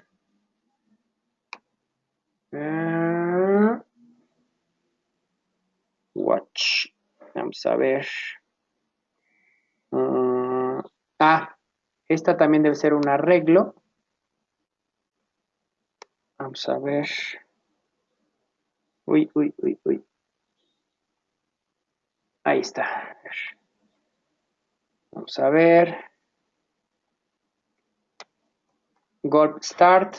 Watch. Vamos a ver. Esta también debe ser un arreglo. Vamos a ver. Uy, uy, uy, uy. Ahí está. Vamos a ver. Gulp Start.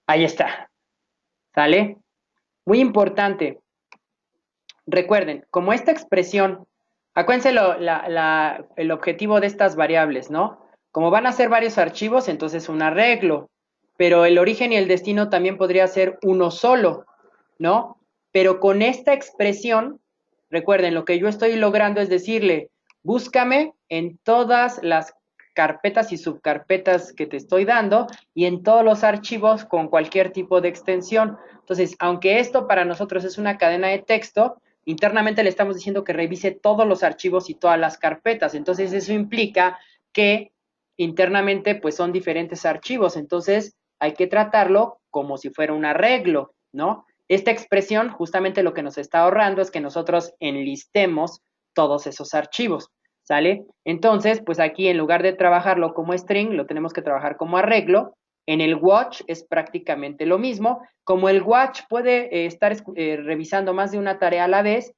Ahí está. ¿Sale? Muy importante. Recuerden, como esta expresión, acuérdense el objetivo de estas variables, ¿no? Como van a ser varios archivos, entonces un arreglo, pero el origen y el destino también podría ser uno solo, ¿no? Pero con esta expresión, recuerden, lo que yo estoy logrando es decirle, búscame en todas las carpetas y subcarpetas que te estoy dando y en todos los archivos con cualquier tipo de extensión. Entonces, aunque esto para nosotros es una cadena de texto, internamente le estamos diciendo que revise todos los archivos y todas las carpetas. Entonces, eso implica que internamente pues son diferentes archivos. Entonces, hay que tratarlo como si fuera un arreglo, ¿no? Esta expresión justamente lo que nos está ahorrando es que nosotros enlistemos todos esos archivos, ¿sale? Entonces, pues aquí en lugar de trabajarlo como string, lo tenemos que trabajar como arreglo. En el watch es prácticamente lo mismo. Como el watch puede estar revisando más de una tarea a la vez,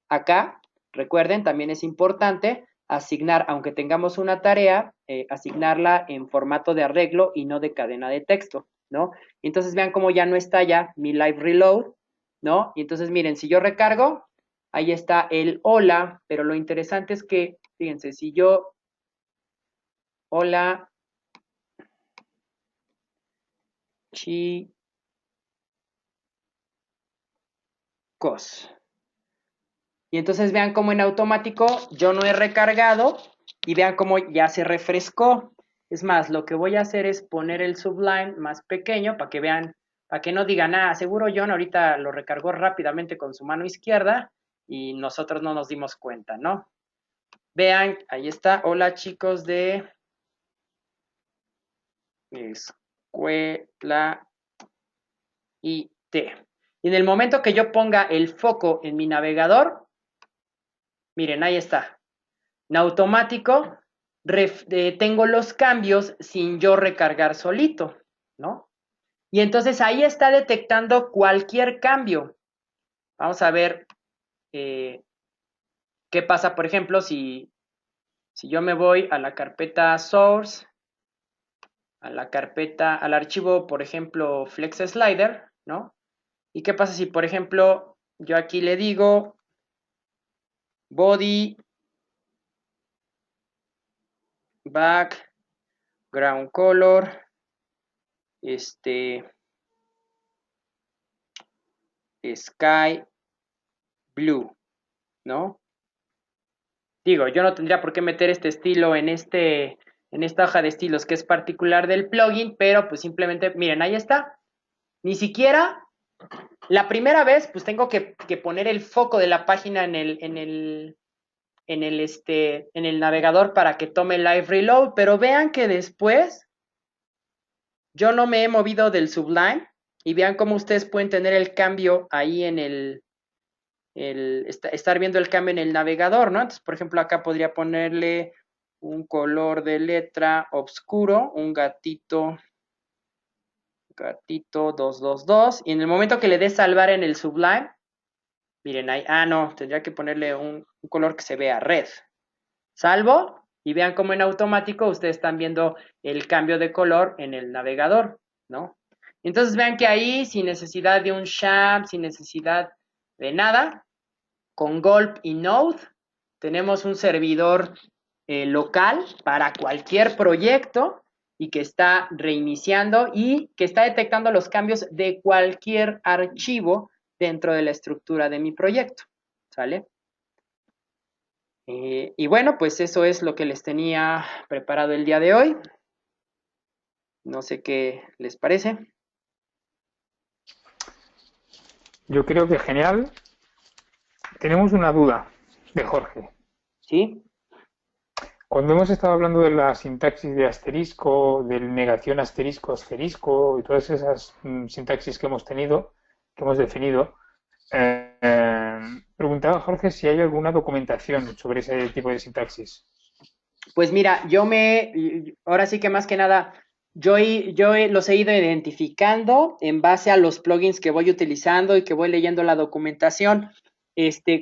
acá, recuerden, también es importante asignar, aunque tengamos una tarea, asignarla en formato de arreglo y no de cadena de texto, ¿no? Entonces vean cómo ya no está ya mi live reload, ¿no? Y entonces miren, si yo recargo, ahí está el hola, pero lo interesante es que, fíjense, si yo, hola, chicos, y entonces vean cómo en automático yo no he recargado y vean cómo ya se refrescó. Es más, lo que voy a hacer es poner el Sublime más pequeño para que vean, para que no digan, ah, seguro John ahorita lo recargó rápidamente con su mano izquierda y nosotros no nos dimos cuenta, ¿no? Vean, ahí está. Hola chicos de Escuela IT. Y en el momento que yo ponga el foco en mi navegador, miren, ahí está. En automático tengo los cambios sin yo recargar solito, ¿no? Y entonces ahí está detectando cualquier cambio. Vamos a ver qué pasa, por ejemplo, si yo me voy a la carpeta source, a la carpeta, al archivo, por ejemplo, flex slider, ¿no? ¿Y qué pasa si, por ejemplo, yo aquí le digo body background color, sky blue, ¿no? Digo, yo no tendría por qué meter este estilo en esta hoja de estilos que es particular del plugin, pero pues simplemente, miren, ahí está. Ni siquiera la primera vez, pues tengo que poner el foco de la página en el navegador para que tome Live Reload, pero vean que después yo no me he movido del Sublime y vean cómo ustedes pueden tener el cambio ahí en estar viendo el cambio en el navegador, ¿no? Entonces, por ejemplo, acá podría ponerle un color de letra oscuro, un gatito 222, y en el momento que le dé salvar en el Sublime, miren ahí, no, tendría que ponerle un color que se vea red. Salvo, y vean cómo en automático ustedes están viendo el cambio de color en el navegador, ¿no? Entonces vean que ahí, sin necesidad de un sham, sin necesidad de nada, con Gulp y Node tenemos un servidor local para cualquier proyecto y que está reiniciando y que está detectando los cambios de cualquier archivo dentro de la estructura de mi proyecto, ¿sale? Y bueno, pues eso es lo que les tenía preparado el día de hoy. No sé qué les parece. Yo creo que genial. Tenemos una duda de Jorge. ¿Sí? Cuando hemos estado hablando de la sintaxis de asterisco, del negación asterisco, asterisco y todas esas sintaxis que hemos tenido, que hemos definido, preguntaba Jorge si hay alguna documentación sobre ese tipo de sintaxis. Pues mira, ahora sí que más que nada, los he ido identificando en base a los plugins que voy utilizando y que voy leyendo la documentación.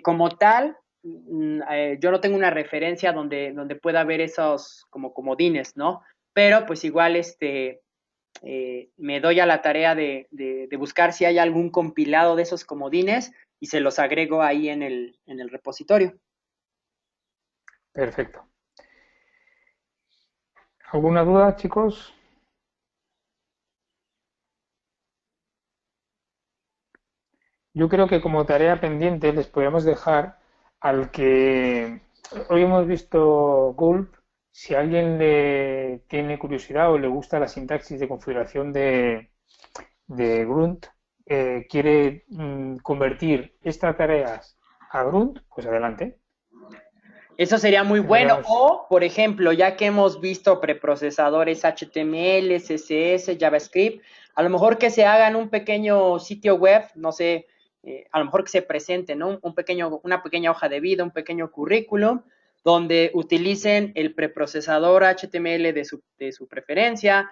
Como tal, yo no tengo una referencia donde pueda ver esos como comodines, ¿no? Pero pues igual, me doy a la tarea de buscar si hay algún compilado de esos comodines y se los agrego ahí en el repositorio. Perfecto. ¿Alguna duda, chicos? Yo creo que como tarea pendiente les podríamos dejar al que hoy hemos visto Gulp. Si a alguien le tiene curiosidad o le gusta la sintaxis de configuración de Grunt, quiere convertir estas tareas a Grunt, pues adelante. Eso sería muy bueno. Tendríamos, O, por ejemplo, ya que hemos visto preprocesadores HTML, CSS, JavaScript, a lo mejor que se hagan un pequeño sitio web, no sé, a lo mejor que se presente, ¿no? Una pequeña hoja de vida, un pequeño currículum, donde utilicen el preprocesador HTML de su preferencia,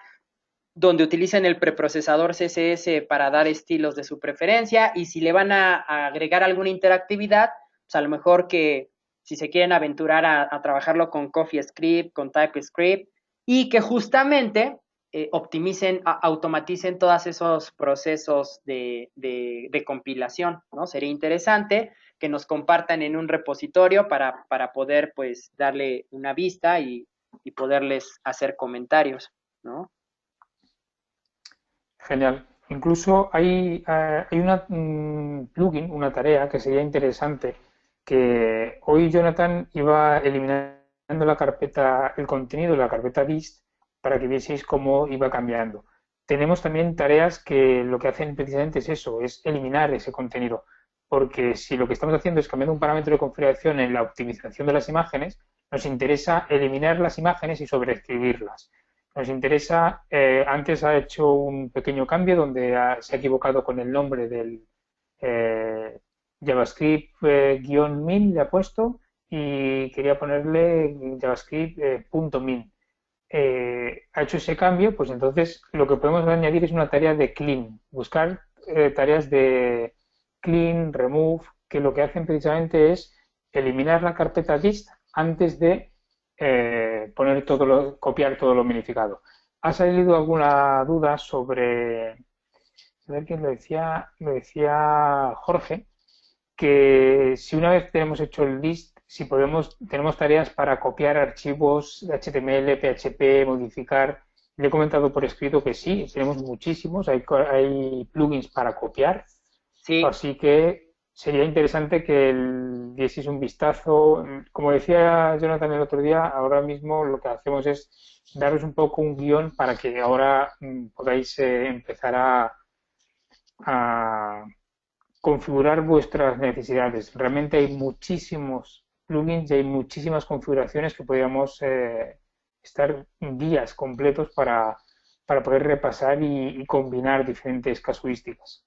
donde utilicen el preprocesador CSS para dar estilos de su preferencia, y si le van a agregar alguna interactividad, pues a lo mejor que si se quieren aventurar a trabajarlo con CoffeeScript, con TypeScript, y que justamente automaticen todos esos procesos de compilación, ¿no? Sería interesante que nos compartan en un repositorio para poder, pues, darle una vista y poderles hacer comentarios, ¿no? genial. Incluso hay una plugin, una tarea que sería interesante, que hoy Jonathan iba eliminando la carpeta, el contenido de la carpeta dist para que vieseis cómo iba cambiando. Tenemos también tareas que lo que hacen precisamente es eso, es eliminar ese contenido, porque si lo que estamos haciendo es cambiando un parámetro de configuración en la optimización de las imágenes, nos interesa eliminar las imágenes y sobreescribirlas. Nos interesa, antes ha hecho un pequeño cambio donde se ha equivocado con el nombre del JavaScript -min, le ha puesto y quería ponerle JavaScript .min. Ha hecho ese cambio, pues entonces lo que podemos añadir es una tarea de clean, buscar tareas de clean, remove, que lo que hacen precisamente es eliminar la carpeta dist antes de copiar todo lo minificado. ¿Ha salido alguna duda sobre, a ver quién lo decía Jorge, que si una vez tenemos hecho el list, si tenemos tareas para copiar archivos HTML, PHP, modificar. Le he comentado por escrito que sí, tenemos muchísimos, hay plugins para copiar, Sí, así que sería interesante que dieseis un vistazo. Como decía Jonathan el otro día, ahora mismo lo que hacemos es daros un poco un guión para que ahora podáis empezar a configurar vuestras necesidades. Realmente hay muchísimos plugins y hay muchísimas configuraciones que podríamos estar días completos para poder repasar y combinar diferentes casuísticas.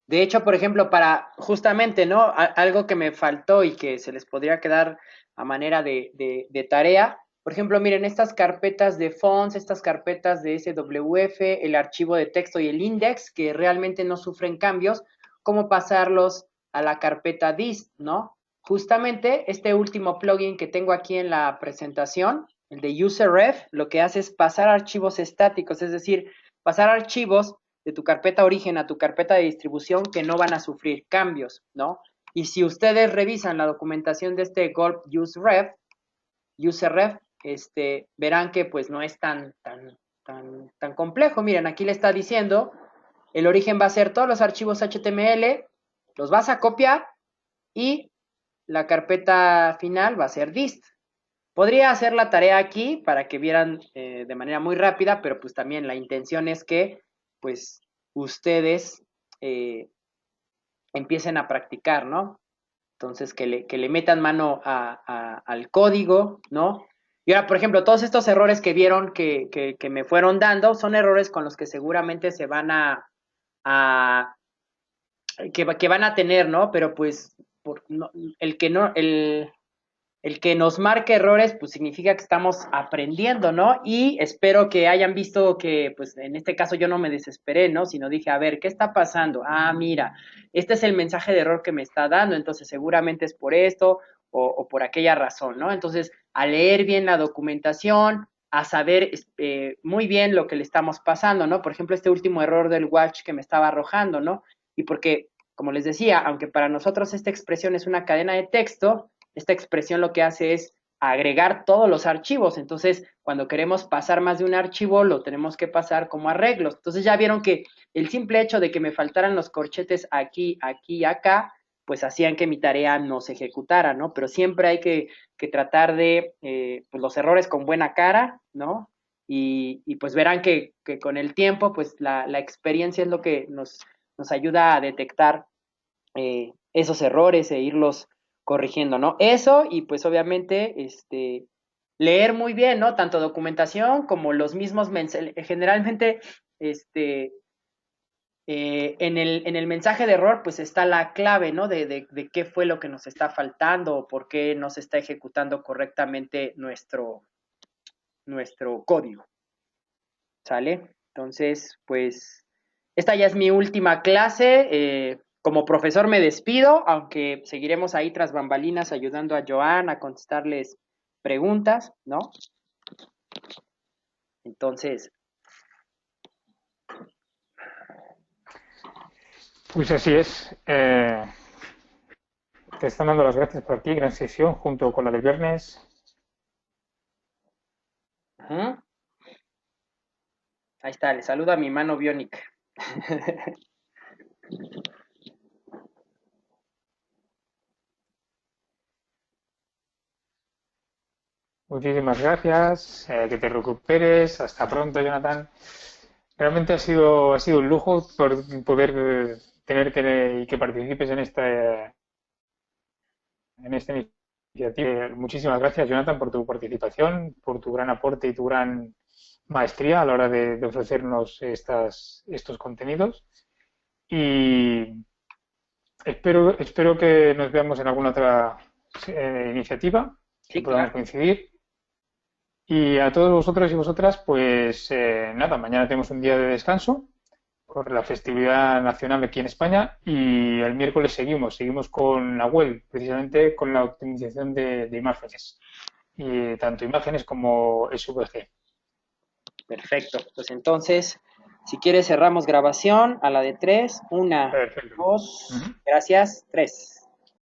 de hecho, por ejemplo, para justamente, ¿no? Algo que me faltó y que se les podría quedar a manera de tarea. Por ejemplo, miren, estas carpetas de fonts, estas carpetas de SWF, el archivo de texto y el index, que realmente no sufren cambios, ¿cómo pasarlos a la carpeta dist, ¿no? Justamente este último plugin que tengo aquí en la presentación, el de userref, lo que hace es pasar archivos estáticos, es decir, pasar archivos de tu carpeta origen a tu carpeta de distribución que no van a sufrir cambios, ¿no? Y si ustedes revisan la documentación de este Gulp userref, verán que pues no es tan complejo. Miren, aquí le está diciendo, el origen va a ser todos los archivos HTML, los vas a copiar y la carpeta final va a ser dist. Podría hacer la tarea aquí para que vieran de manera muy rápida, pero pues también la intención es que pues ustedes eh, empiecen a practicar, ¿no? Entonces que le metan mano al código, ¿no? Y ahora, por ejemplo, todos estos errores que vieron que me fueron dando son errores con los que seguramente se van a que van a tener, ¿no? Pero pues no, el que no, el que nos marque errores, pues significa que estamos aprendiendo, ¿no? Y espero que hayan visto que, pues en este caso yo no me desesperé, ¿no? Sino dije, a ver, ¿qué está pasando? Ah, mira, este es el mensaje de error que me está dando, entonces seguramente es por esto o por aquella razón, ¿no? Entonces, a leer bien la documentación, a saber muy bien lo que le estamos pasando, ¿no? Por ejemplo, este último error del watch que me estaba arrojando, ¿no? Y porque, como les decía, aunque para nosotros esta expresión es una cadena de texto, esta expresión lo que hace es agregar todos los archivos. Entonces, cuando queremos pasar más de un archivo, lo tenemos que pasar como arreglos. Entonces, ya vieron que el simple hecho de que me faltaran los corchetes aquí, aquí y acá, pues hacían que mi tarea no se ejecutara, ¿no? Pero siempre hay que tratar de pues los errores con buena cara, ¿no? Y pues verán que, con el tiempo, pues la experiencia es lo que nos ayuda a detectar esos errores e irlos corrigiendo, ¿no? Eso y pues obviamente leer muy bien, ¿no? Tanto documentación como los mismos mensajes. Generalmente, este, en el mensaje de error, pues está la clave, ¿no? De qué fue lo que nos está faltando o por qué no se está ejecutando correctamente nuestro código, ¿sale? Entonces, pues, esta ya es mi última clase. Como profesor me despido, aunque seguiremos ahí tras bambalinas ayudando a Joan a contestarles preguntas, ¿no? Entonces, Pues así es. Te están dando las gracias por aquí, gran sesión junto con la del viernes. uh-huh, ahí está, le saluda a mi mano biónica. Muchísimas gracias, que te recuperes. Hasta pronto, Jonathan. Realmente ha sido un lujo por poder tenerte y que participes en esta iniciativa. Muchísimas gracias, Jonathan, por tu participación, por tu gran aporte y tu gran maestría a la hora de ofrecernos estos contenidos. Y espero que nos veamos en alguna otra iniciativa, que Sí, podamos claro. coincidir. Y a todos vosotros y vosotras, pues nada, mañana tenemos un día de descanso por la festividad nacional aquí en España y el miércoles seguimos con la web, precisamente con la optimización de imágenes, y tanto imágenes como SVG. Perfecto. Pues entonces, si quieres cerramos grabación a la de tres. Una, Perfecto. dos, Ujú. gracias, tres.